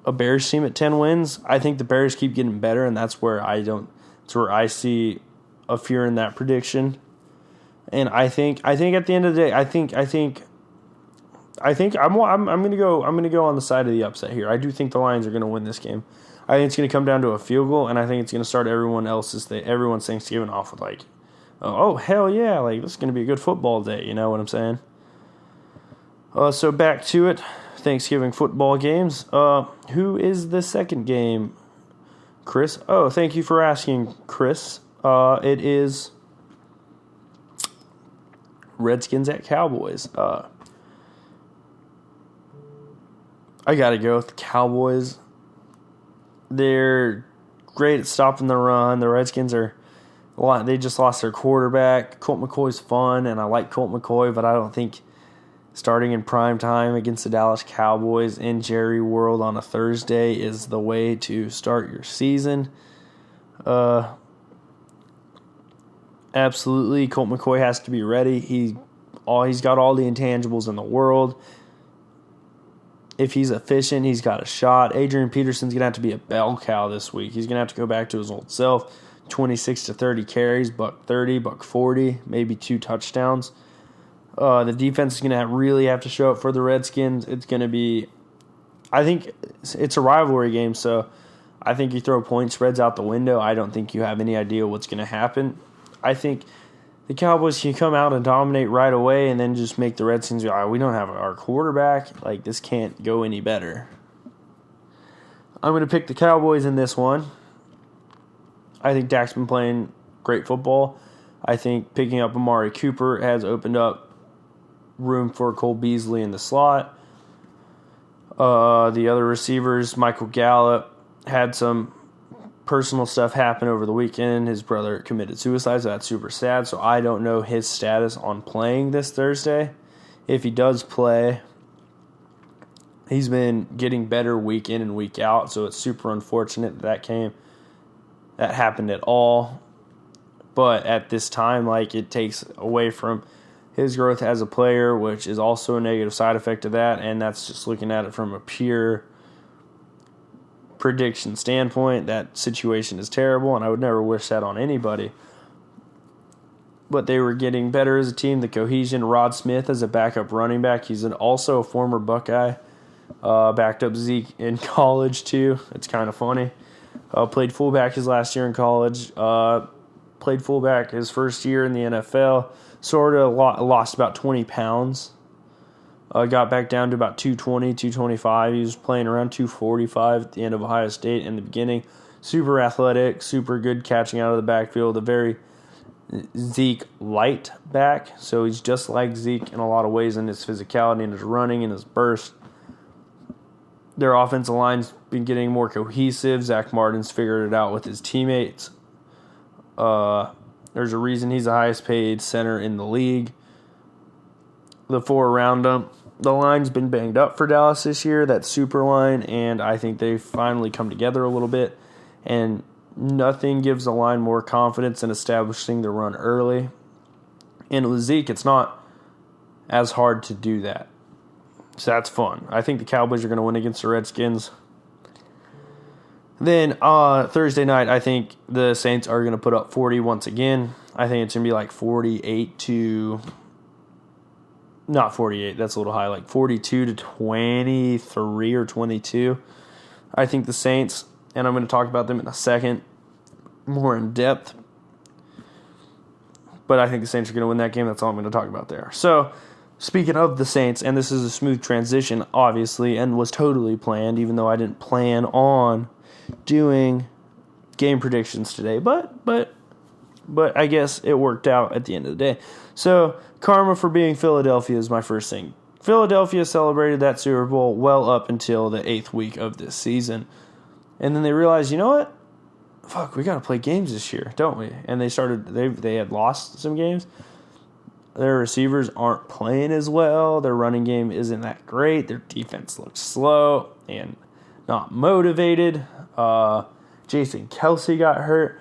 a Bears team at 10 wins. I think the Bears keep getting better, and that's where I see a fear in that prediction. And I think at the end of the day, I think I'm going to go on the side of the upset here. I do think the Lions are going to win this game. I think it's going to come down to a field goal, and I think it's going to start everyone's Thanksgiving off with like, oh hell yeah, like this is going to be a good football day. You know what I'm saying? So back to it, Thanksgiving football games. Who is the second game? Chris? Oh, thank you for asking, Chris. It is Redskins at Cowboys. I got to go with the Cowboys. They're great at stopping the run. The Redskins they just lost their quarterback. Colt McCoy's fun, and I like Colt McCoy, but I don't think starting in prime time against the Dallas Cowboys in Jerry World on a Thursday is the way to start your season. Absolutely, Colt McCoy has to be ready. He's got all the intangibles in the world. If he's efficient, he's got a shot. Adrian Peterson's going to have to be a bell cow this week. He's going to have to go back to his old self. 26 to 30 carries, $130, $140, maybe 2 touchdowns. The defense is going to really have to show up for the Redskins. It's going to be, I think it's a rivalry game, so I think you throw point spreads out the window. I don't think you have any idea what's going to happen. I think the Cowboys can come out and dominate right away and then just make the Redskins go, we don't have our quarterback. Like, this can't go any better. I'm going to pick the Cowboys in this one. I think Dak's been playing great football. I think picking up Amari Cooper has opened up room for Cole Beasley in the slot. The other receivers, Michael Gallup, had some personal stuff happen over the weekend. His brother committed suicide, so that's super sad. So I don't know his status on playing this Thursday. If he does play, he's been getting better week in and week out, so it's super unfortunate that happened at all. But at this time, it takes away from his growth as a player, which is also a negative side effect of that, and that's just looking at it from a pure prediction standpoint. That situation is terrible, and I would never wish that on anybody. But they were getting better as a team. The cohesion, Rod Smith as a backup running back. He's also a former Buckeye. Backed up Zeke in college, too. It's kind of funny. Played fullback his last year in college. Played fullback his first year in the NFL. Sort of lost about 20 pounds. Got back down to about 220, 225. He was playing around 245 at the end of Ohio State in the beginning. Super athletic, super good catching out of the backfield. A very Zeke light back. So he's just like Zeke in a lot of ways in his physicality and his running and his burst. Their offensive line's been getting more cohesive. Zach Martin's figured it out with his teammates. There's a reason he's the highest paid center in the league. The four around him. The line's been banged up for Dallas this year, that super line, and I think they've finally come together a little bit. And nothing gives the line more confidence in establishing the run early. And with Zeke, it's not as hard to do that. So that's fun. I think the Cowboys are going to win against the Redskins. Then Thursday night, I think the Saints are going to put up 40 once again. I think it's going to be like 48 to... Not 48, that's a little high, like 42 to 23 or 22. I think the Saints, and I'm going to talk about them in a second, more in depth. But I think the Saints are going to win that game. That's all I'm going to talk about there. So, speaking of the Saints, and this is a smooth transition, obviously, and was totally planned, even though I didn't plan on doing game predictions today. But I guess it worked out at the end of the day. So, karma for being Philadelphia is my first thing. Philadelphia celebrated that Super Bowl well up until the 8th week of this season. And then they realized, you know what? Fuck, we got to play games this year, don't we? And they had lost some games. Their receivers aren't playing as well. Their running game isn't that great. Their defense looks slow and not motivated. Jason Kelce got hurt.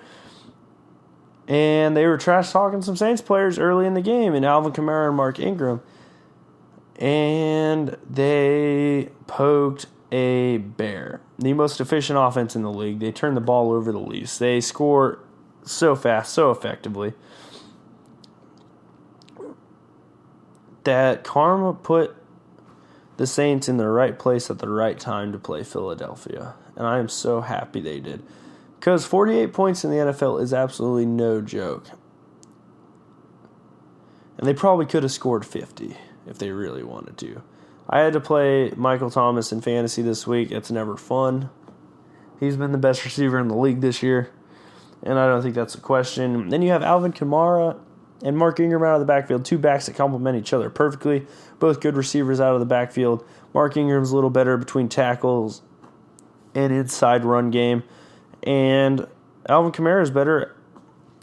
And they were trash-talking some Saints players early in the game, and Alvin Kamara and Mark Ingram. And they poked a bear. The most efficient offense in the league. They turned the ball over the least. They score so fast, so effectively, that karma put the Saints in the right place at the right time to play Philadelphia. And I am so happy they did. Because 48 points in the NFL is absolutely no joke. And they probably could have scored 50 if they really wanted to. I had to play Michael Thomas in fantasy this week. It's never fun. He's been the best receiver in the league this year. And I don't think that's a question. Then you have Alvin Kamara and Mark Ingram out of the backfield. Two backs that complement each other perfectly. Both good receivers out of the backfield. Mark Ingram's a little better between tackles and inside run game. And Alvin Kamara is better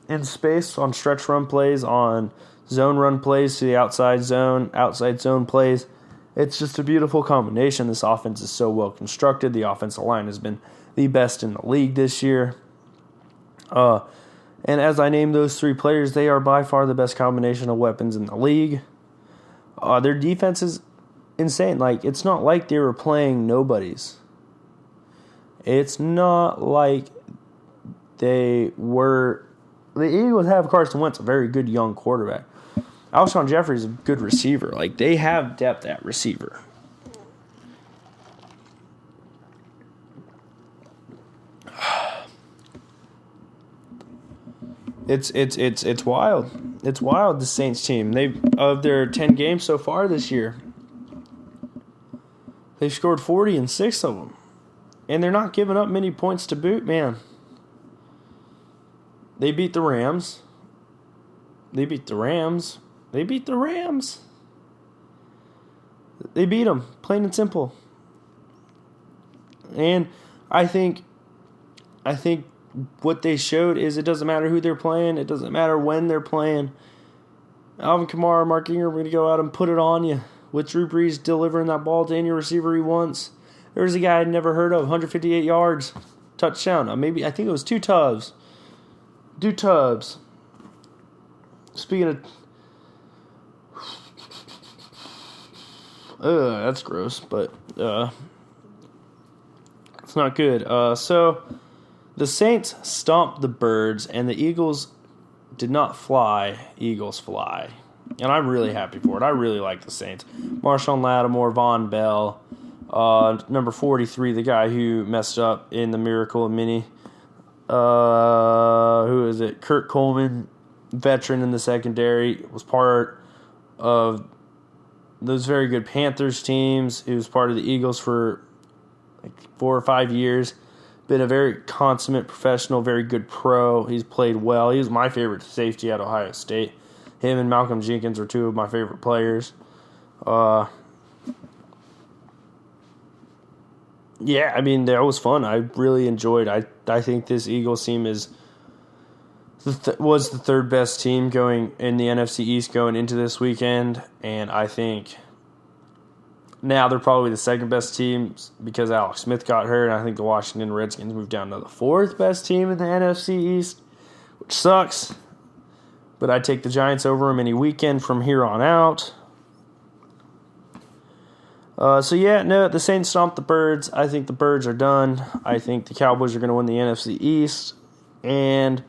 in space on stretch run plays, on zone run plays to the outside zone plays. It's just a beautiful combination. This offense is so well constructed. The offensive line has been the best in the league this year. And as I name those three players, they are by far the best combination of weapons in the league. Their defense is insane. Like, it's not like they were playing nobodies. It's not like they were... The Eagles have Carson Wentz, a very good young quarterback. Alshon Jeffrey is a good receiver. Like, they have depth at receiver. It's wild. It's wild, the Saints team. Of their 10 games so far this year, they've scored 40 in 6 of them. And they're not giving up many points to boot, man. They beat the Rams. They beat them, plain and simple. And I think what they showed is it doesn't matter who they're playing. It doesn't matter when they're playing. Alvin Kamara, Mark Ingram are going to go out and put it on you with Drew Brees delivering that ball to any receiver he wants. There was a guy I'd never heard of, 158 yards, touchdown. I think it was two tubs. Speaking of... that's gross, but it's not good. So the Saints stomped the Birds, and the Eagles did not fly. Eagles fly. And I'm really happy for it. I really like the Saints. Marshawn Lattimore, Von Bell, Number 43, the guy who messed up in the Miracle of Mini. Who is it? Kurt Coleman, veteran in the secondary, was part of those very good Panthers teams. He was part of the Eagles for like 4 or 5 years. Been a very consummate professional, very good pro. He's played well. He was my favorite safety at Ohio State. Him and Malcolm Jenkins are two of my favorite players. Yeah, I mean, that was fun. I really enjoyed. I think this Eagles team was the third best team going in the NFC East going into this weekend, and I think now they're probably the second best team because Alex Smith got hurt, and I think the Washington Redskins moved down to the fourth best team in the NFC East, which sucks. But I take the Giants over them any weekend from here on out. The Saints stomped the Birds. I think the Birds are done. I think the Cowboys are going to win the NFC East, and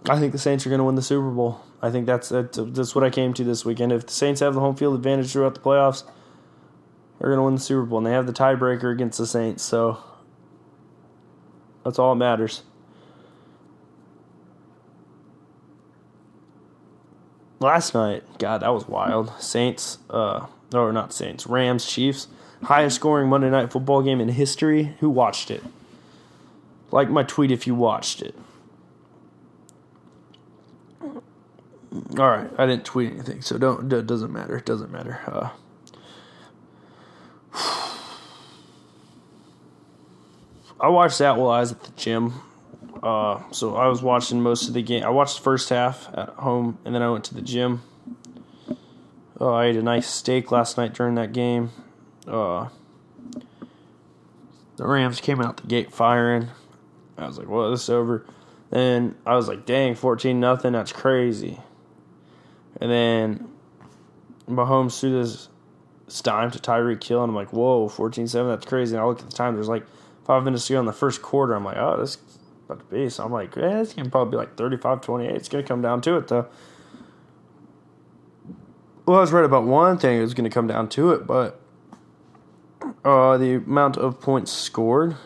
I think the Saints are going to win the Super Bowl. I think that's what I came to this weekend. If the Saints have the home field advantage throughout the playoffs, they're going to win the Super Bowl, and they have the tiebreaker against the Saints, so that's all that matters. Last night, God, that was wild. Rams, Chiefs. Highest scoring Monday Night Football game in history. Who watched it? Like my tweet if you watched it. All right, I didn't tweet anything, so it doesn't matter. It doesn't matter. I watched that while I was at the gym. So I was watching most of the game. I watched the first half at home, and then I went to the gym. I ate a nice steak last night during that game. The Rams came out the gate firing. I was like, well, this is over. Then I was like, dang, 14-0, that's crazy. And then Mahomes threw this dime to Tyreek Hill, and I'm like, whoa, 14-7, that's crazy. And I look at the time, there's like 5 minutes to go in the first quarter. I'm like, oh, this is about to be. So I'm like, this game probably be like 35-28. It's going to come down to it, though. Well, I was right about one thing. It was going to come down to it, but the amount of points scored,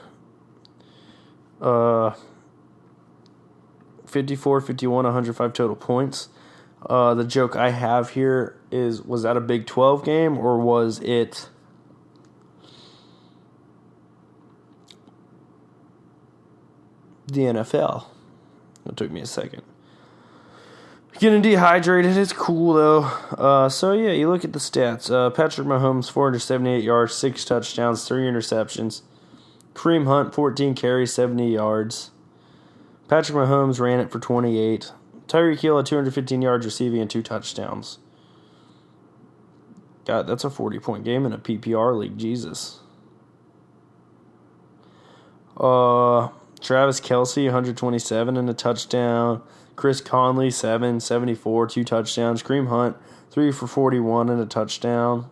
54, 51, 105 total points. The joke I have here is, was that a Big 12 game, or was it the NFL? It took me a second. Getting dehydrated is cool, though. You look at the stats. Patrick Mahomes, 478 yards, 6 touchdowns, 3 interceptions. Kareem Hunt, 14 carries, 70 yards. Patrick Mahomes ran it for 28. Tyreek Hill had 215 yards receiving and 2 touchdowns. God, that's a 40-point game in a PPR league. Jesus. Travis Kelce, 127 and a touchdown. Chris Conley, 74, 2 touchdowns. Kareem Hunt, 3 for 41 and a touchdown.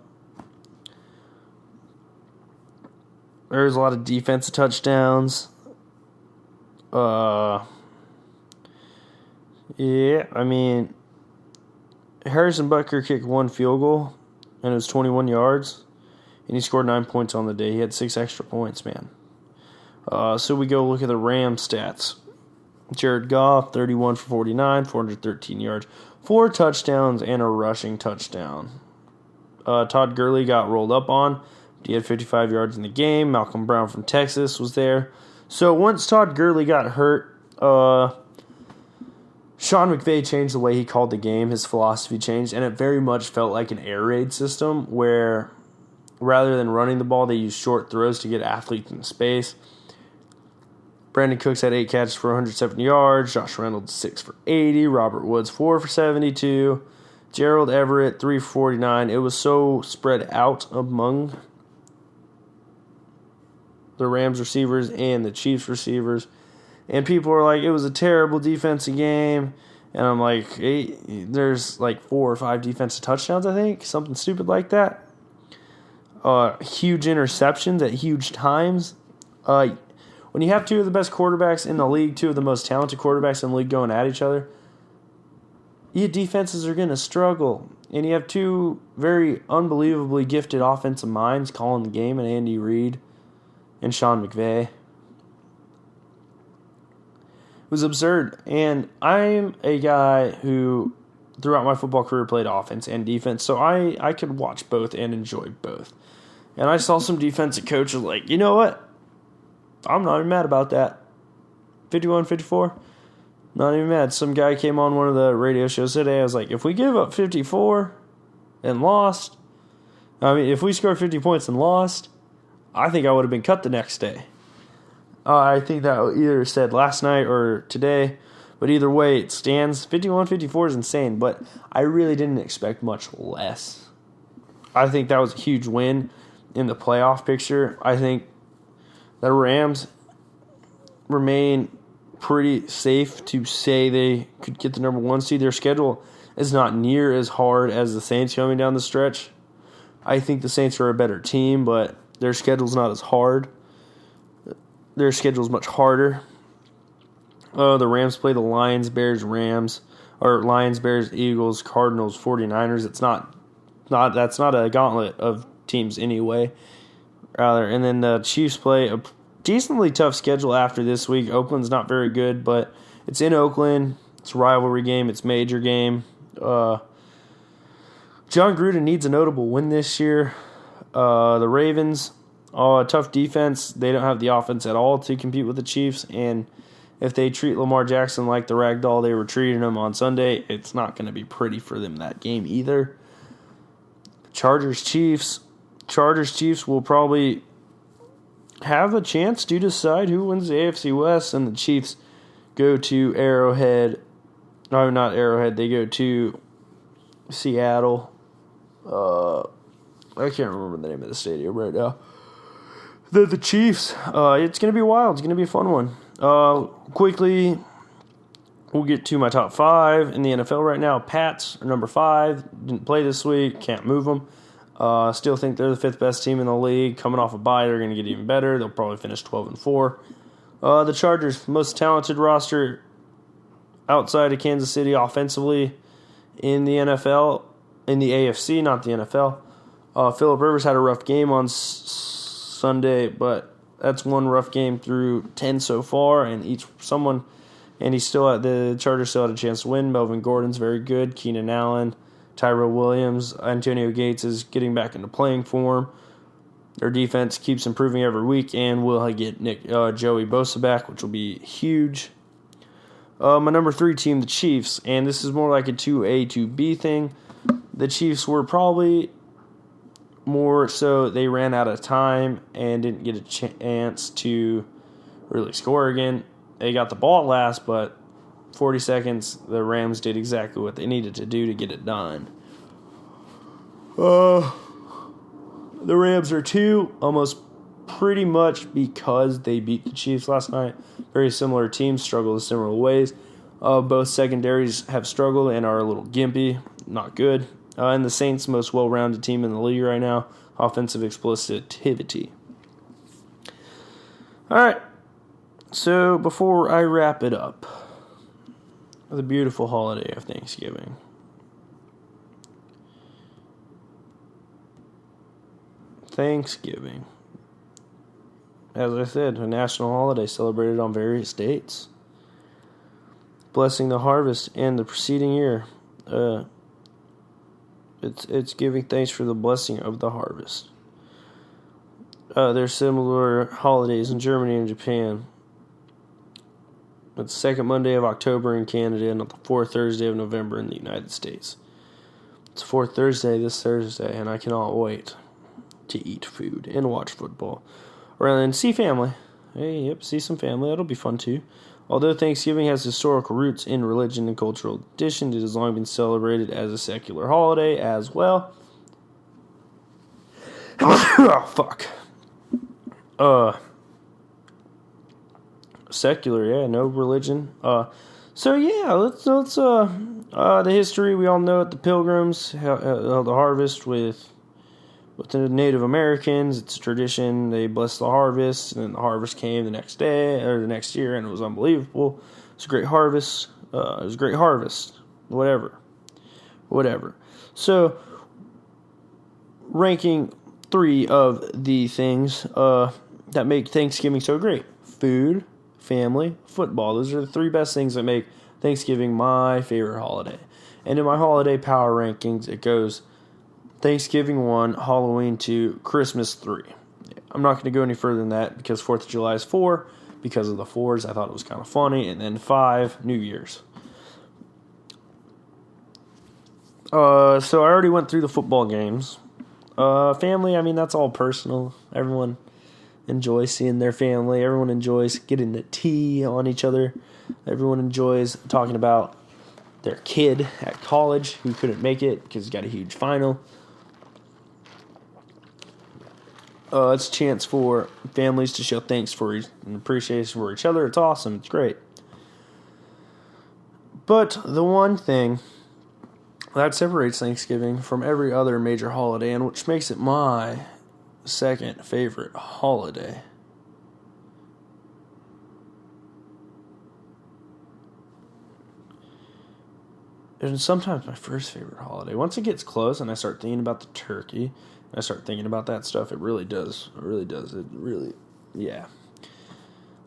There's a lot of defensive touchdowns. Harrison Butker kicked 1 field goal, and it was 21 yards, and he scored 9 points on the day. He had 6 extra points, man. So we go look at the Rams stats. Jared Goff, 31 for 49, 413 yards, 4 touchdowns, and a rushing touchdown. Todd Gurley got rolled up on. He had 55 yards in the game. Malcolm Brown from Texas was there. So once Todd Gurley got hurt, Sean McVay changed the way he called the game. His philosophy changed, and it very much felt like an air raid system where rather than running the ball, they used short throws to get athletes in space. Brandon Cooks had 8 catches for 170 yards. Josh Reynolds, 6 for 80. Robert Woods, 4 for 72. Gerald Everett, 3 for 49. It was so spread out among the Rams receivers and the Chiefs receivers. And people are like, it was a terrible defensive game. And I'm like, hey, there's like 4 or 5 defensive touchdowns, I think. Something stupid like that. Huge interceptions at huge times. When you have 2 of the best quarterbacks in the league, 2 of the most talented quarterbacks in the league going at each other, your defenses are going to struggle. And you have two very unbelievably gifted offensive minds calling the game, and Andy Reid and Sean McVay. It was absurd. And I'm a guy who, throughout my football career, played offense and defense, so I could watch both and enjoy both. And I saw some defensive coaches like, you know what? I'm not even mad about that. 51-54, not even mad. Some guy came on one of the radio shows today. I was like, if we give up 54 and lost, if we scored 50 points and lost, I think I would have been cut the next day. I think that either said last night or today, but either way, it stands. 51-54 is insane, but I really didn't expect much less. I think that was a huge win in the playoff picture. I think the Rams remain pretty safe to say they could get the number one seed. Their schedule is not near as hard as the Saints coming down the stretch. I think the Saints are a better team, but their schedule's not as hard. Their schedule's much harder. The Rams play the Lions, Bears, Eagles, Cardinals, 49ers. That's not a gauntlet of teams anyway. Rather, and then the Chiefs play a decently tough schedule after this week. Oakland's not very good, but it's in Oakland. It's a rivalry game. It's a major game. John Gruden needs a notable win this year. The Ravens, a tough defense. They don't have the offense at all to compete with the Chiefs, and if they treat Lamar Jackson like the ragdoll they were treating him on Sunday, it's not going to be pretty for them that game either. Chargers-Chiefs will probably have a chance to decide who wins the AFC West, and the Chiefs go to Arrowhead. No, not Arrowhead. They go to Seattle. I can't remember the name of the stadium right now. The Chiefs. It's going to be wild. It's going to be a fun one. Quickly, we'll get to my top 5 in the NFL right now. Pats are number 5. Didn't play this week. Can't move them. Still think they're the 5th best team in the league. Coming off a bye, they're going to get even better. They'll probably finish 12-4. The Chargers, most talented roster outside of Kansas City offensively in the NFL, in the AFC, not the NFL. Phillip Rivers had a rough game on Sunday, but that's one rough game through 10 so far, and the Chargers still had a chance to win. Melvin Gordon's very good. Keenan Allen, Tyrell Williams, Antonio Gates is getting back into playing form. Their defense keeps improving every week, and we'll get Joey Bosa back, which will be huge. My number 3 team, the Chiefs, and this is more like a 2A, 2B thing. The Chiefs were probably more so they ran out of time and didn't get a chance to really score again. They got the ball last, but 40 seconds, the Rams did exactly what they needed to do to get it done. The Rams are 2, almost pretty much because they beat the Chiefs last night. Very similar teams, struggle in similar ways. Both secondaries have struggled and are a little gimpy, not good. And the Saints, most well-rounded team in the league right now, offensive explosivity. All right, so before I wrap it up, the beautiful holiday of Thanksgiving. Thanksgiving, as I said, a national holiday celebrated on various dates. Blessing the harvest and the preceding year. It's giving thanks for the blessing of the harvest. There's similar holidays in Germany and Japan. It's the second Monday of October in Canada and the fourth Thursday of November in the United States. It's fourth Thursday this Thursday, and I cannot wait to eat food and watch football. Rather than see family. See some family. That'll be fun too. Although Thanksgiving has historical roots in religion and cultural tradition, it has long been celebrated as a secular holiday as well. Oh, fuck. Secular, no religion. Let's the history, we all know it, the Pilgrims held the harvest with the Native Americans. It's a tradition. They blessed the harvest, and then the harvest came the next day or the next year, and it was unbelievable. It was a great harvest. Whatever whatever. So, ranking 3 of the things that make Thanksgiving so great: food, family, football. Those are the 3 best things that make Thanksgiving my favorite holiday. And in my holiday power rankings, it goes Thanksgiving 1, Halloween 2, Christmas 3. I'm not going to go any further than that because 4th of July is 4. Because of the 4s, I thought it was kind of funny. And then 5, New Year's. So I already went through the football games. Family, I mean, that's all personal. Everyone enjoys seeing their family. Everyone enjoys getting the tea on each other. Everyone enjoys talking about their kid at college who couldn't make it because he got a huge final. It's a chance for families to show thanks for and appreciation for each other. It's awesome. It's great. But the one thing that separates Thanksgiving from every other major holiday, and which makes it my second favorite holiday, and sometimes my first favorite holiday. Once it gets close and I start thinking about the turkey, and I start thinking about that stuff, it really does. It really does. Yeah.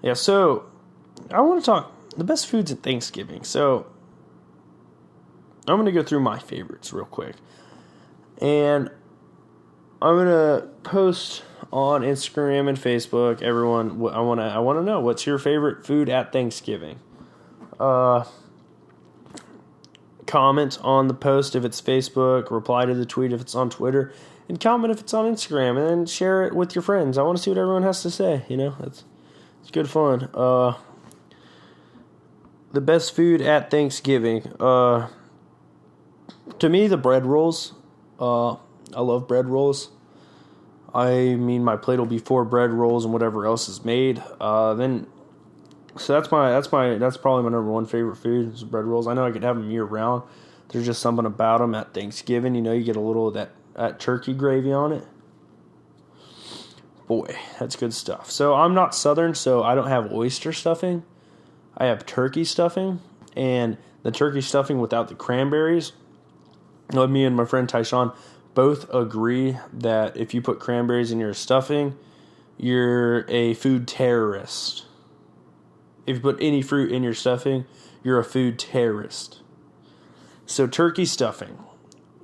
Yeah, so I want to talk the best foods at Thanksgiving. So I'm going to go through my favorites real quick. And I'm going to post on Instagram and Facebook. Everyone, I want to know, what's your favorite food at Thanksgiving? Comment on the post if it's Facebook, reply to the tweet if it's on Twitter, and comment if it's on Instagram, and then share it with your friends. I want to see what everyone has to say. It's good fun. The best food at Thanksgiving. To me, the bread rolls. I love bread rolls. I mean, my plate will be 4 bread rolls and whatever else is made. So that's probably my number 1 favorite food is bread rolls. I know I could have them year round. There's just something about them at Thanksgiving. You get a little of that turkey gravy on it. Boy, that's good stuff. So I'm not Southern, so I don't have oyster stuffing. I have turkey stuffing, and the turkey stuffing without the cranberries. Me and my friend Tyshawn both agree that if you put cranberries in your stuffing, you're a food terrorist. If you put any fruit in your stuffing, you're a food terrorist. So turkey stuffing,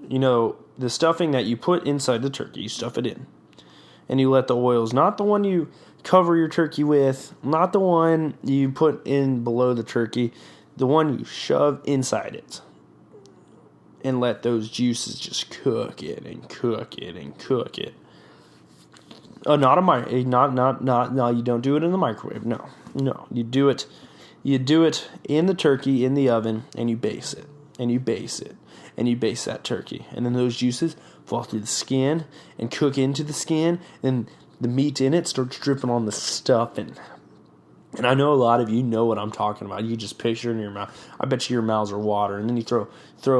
the stuffing that you put inside the turkey, you stuff it in. And you let the oils, not the one you cover your turkey with, not the one you put in below the turkey, the one you shove inside it. And let those juices just cook it and cook it and cook it. No, you don't do it in the microwave. No, you do it in the turkey in the oven, and you base it, and you base it, and you base that turkey, and then those juices fall through the skin and cook into the skin, and the meat in it starts dripping on the stuffing. And I know a lot of you know what I'm talking about. You just picture it in your mouth. I bet you your mouths are watering, and then you throw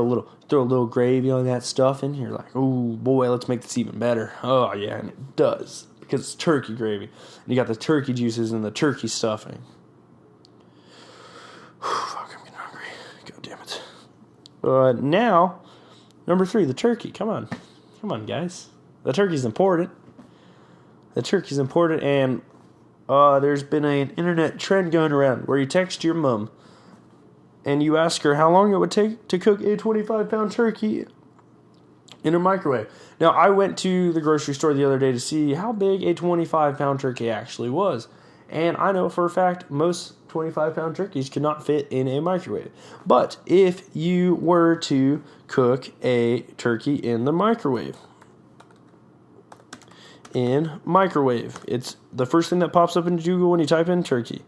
a little gravy on that stuffing. You're like, oh boy, let's make this even better. Oh yeah, and it does. Because it's turkey gravy. And you got the turkey juices and the turkey stuffing. Fuck, I'm getting hungry. God damn it. Now, number 3, the turkey. Come on, guys. The turkey's important. And there's been an internet trend going around where you text your mom and you ask her how long it would take to cook a 25-pound turkey in a microwave. Now, I went to the grocery store the other day to see how big a 25-pound turkey actually was. And I know for a fact most 25-pound turkeys could not fit in a microwave. But if you were to cook a turkey in the microwave, it's the first thing that pops up in Google when you type in turkey.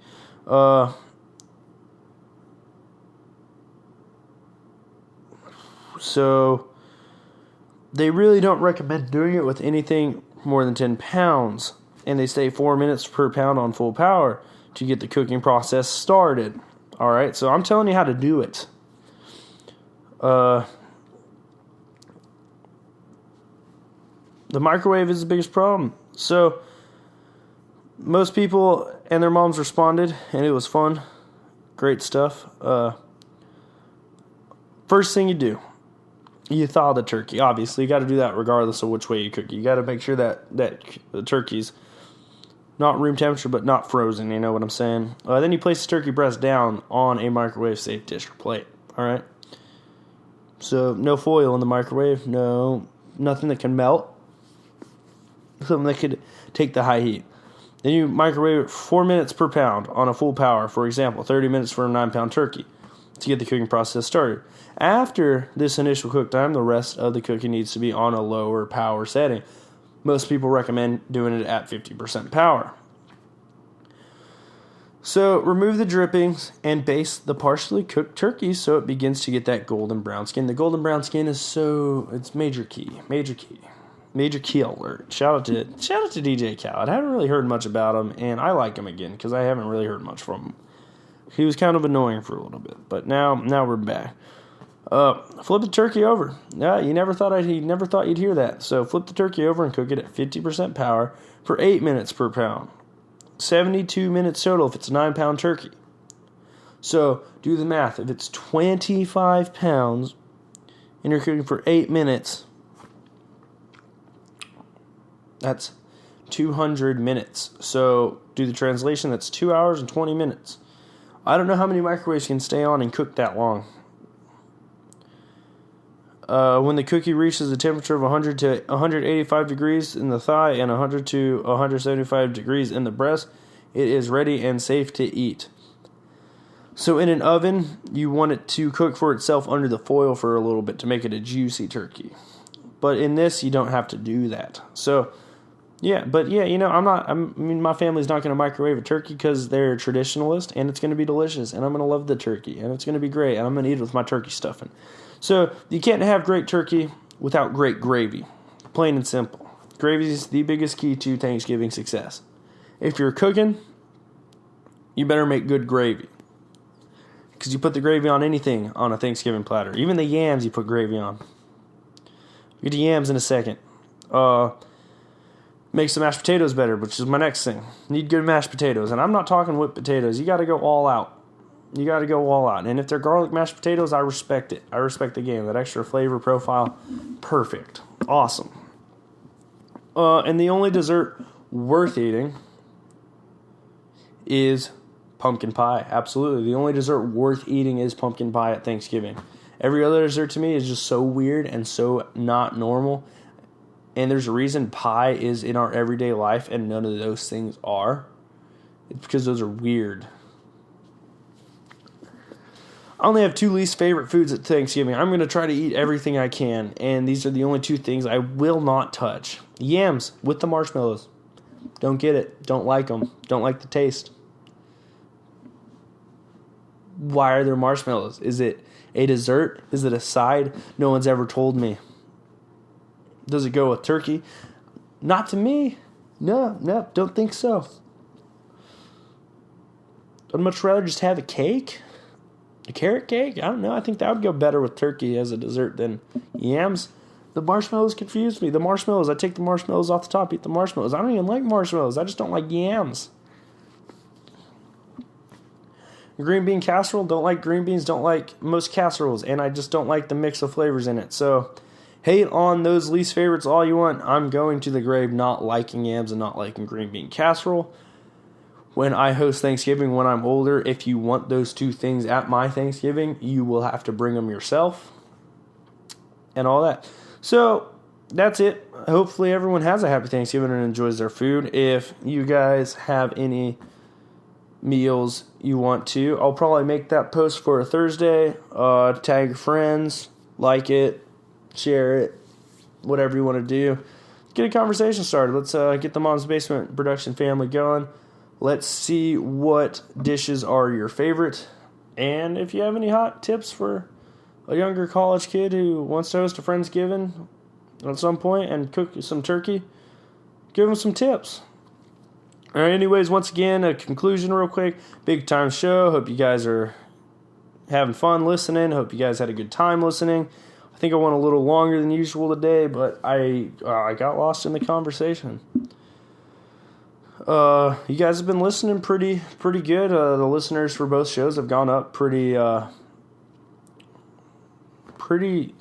So they really don't recommend doing it with anything more than 10 pounds. And they say 4 minutes per pound on full power to get the cooking process started. All right, so I'm telling you how to do it. The microwave is the biggest problem. So most people and their moms responded, and it was fun. Great stuff. First thing you do, you thaw the turkey. Obviously, you got to do that regardless of which way you cook it. You got to make sure that the turkey's not room temperature, but not frozen. You know what I'm saying? Then you place the turkey breast down on a microwave-safe dish or plate. All right. So no foil in the microwave. Nothing that can melt. Something that could take the high heat. Then you microwave it 4 minutes per pound on a full power. For example, 30 minutes for a 9-pound turkey to get the cooking process started. After this initial cook time, the rest of the cooking needs to be on a lower power setting. Most people recommend doing it at 50% power. So remove the drippings and baste the partially cooked turkey so it begins to get that golden brown skin. The golden brown skin is it's major key alert. Shout out to DJ Khaled. I haven't really heard much about him, and I like him again because I haven't really heard much from him. He was kind of annoying for a little bit, but now we're back. Flip the turkey over. You never thought you'd hear that. So flip the turkey over and cook it at 50% power for 8 minutes per pound. 72 minutes total if it's a 9-pound turkey. So do the math. If it's 25 pounds and you're cooking for 8 minutes, that's 200 minutes. So do the translation. That's 2 hours and 20 minutes. I don't know how many microwaves can stay on and cook that long. When the cookie reaches a temperature of 100 to 185 degrees in the thigh and 100 to 175 degrees in the breast, it is ready and safe to eat. So in an oven, you want it to cook for itself under the foil for a little bit to make it a juicy turkey. But in this, you don't have to do that. So, my family's not going to microwave a turkey because they're traditionalist, and it's going to be delicious, and I'm going to love the turkey, and it's going to be great, and I'm going to eat it with my turkey stuffing. So you can't have great turkey without great gravy. Plain and simple. Gravy is the biggest key to Thanksgiving success. If you're cooking, you better make good gravy. Because you put the gravy on anything on a Thanksgiving platter. Even the yams you put gravy on. We'll get to yams in a second. Make some mashed potatoes better, which is my next thing. Need good mashed potatoes. And I'm not talking whipped potatoes. You got to go all out. And if they're garlic mashed potatoes, I respect it. I respect the game. That extra flavor profile, perfect. Awesome. And the only dessert worth eating is pumpkin pie. Absolutely. The only dessert worth eating is pumpkin pie at Thanksgiving. Every other dessert to me is just so weird and so not normal. And there's a reason pie is in our everyday life and none of those things are. It's because those are weird. I only have 2 least favorite foods at Thanksgiving. I'm going to try to eat everything I can, and these are the only 2 things I will not touch. Yams with the marshmallows. Don't get it. Don't like them. Don't like the taste. Why are there marshmallows? Is it a dessert? Is it a side? No one's ever told me. Does it go with turkey? Not to me. No, don't think so. I'd much rather just have a cake. A carrot cake? I don't know. I think that would go better with turkey as a dessert than yams. The marshmallows confused me. The marshmallows, I take the marshmallows off the top, eat the marshmallows. I don't even like marshmallows. I just don't like yams. Green bean casserole, don't like green beans, don't like most casseroles, and I just don't like the mix of flavors in it. So, hate on those least favorites all you want. I'm going to the grave not liking yams and not liking green bean casserole. When I host Thanksgiving when I'm older, if you want those 2 things at my Thanksgiving, you will have to bring them yourself and all that. So that's it. Hopefully everyone has a happy Thanksgiving and enjoys their food. If you guys have any meals you want to, I'll probably make that post for a Thursday. Tag your friends, like it, share it, whatever you want to do. Get a conversation started. Let's get the Mom's Basement production family going. Let's see what dishes are your favorite. And if you have any hot tips for a younger college kid who wants to host a Friendsgiving at some point and cook some turkey, give them some tips. All right, anyways, once again, a conclusion real quick. Big time show. Hope you guys are having fun listening. Hope you guys had a good time listening. I think I went a little longer than usual today, but I got lost in the conversation. You guys have been listening pretty good. The listeners for both shows have gone up pretty pretty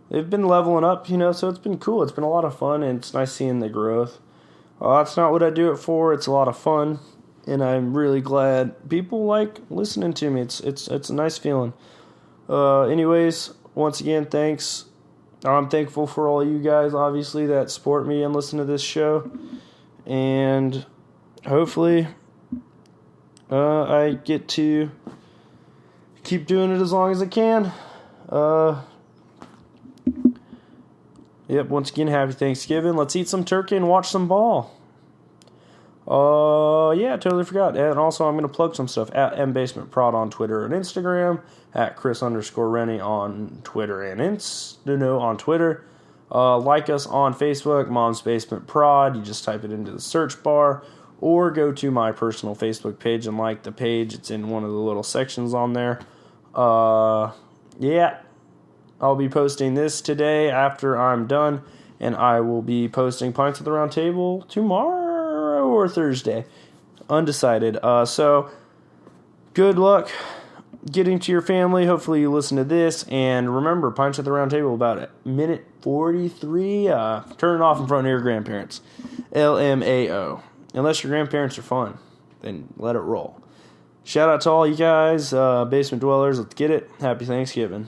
they've been leveling up, so it's been cool. It's been a lot of fun, and it's nice seeing the growth. That's not what I do it for. It's a lot of fun, and I'm really glad people like listening to me. It's a nice feeling. Anyways, once again, thanks. I'm thankful for all you guys, obviously, that support me and listen to this show. And hopefully I get to keep doing it as long as I can. Yep, once again, happy Thanksgiving. Let's eat some turkey and watch some ball. Yeah, totally forgot. And also, I'm going to plug some stuff at mbasementprod on Twitter and Instagram, at Chris_Renne on Twitter and on Twitter. Like us on Facebook, Mom's Basement Prod. You just type it into the search bar, or go to my personal Facebook page and like the page. It's in one of the little sections on there. Yeah, I'll be posting this today after I'm done, and I will be posting Pints at the Round Table tomorrow or Thursday. Undecided. So, good luck getting to your family. Hopefully you listen to this, and remember, Pints at the Round Table about a minute 43. Turn it off in front of your grandparents. LMAO. Unless your grandparents are fun, then let it roll. Shout out to all you guys, basement dwellers. Let's get it. Happy Thanksgiving.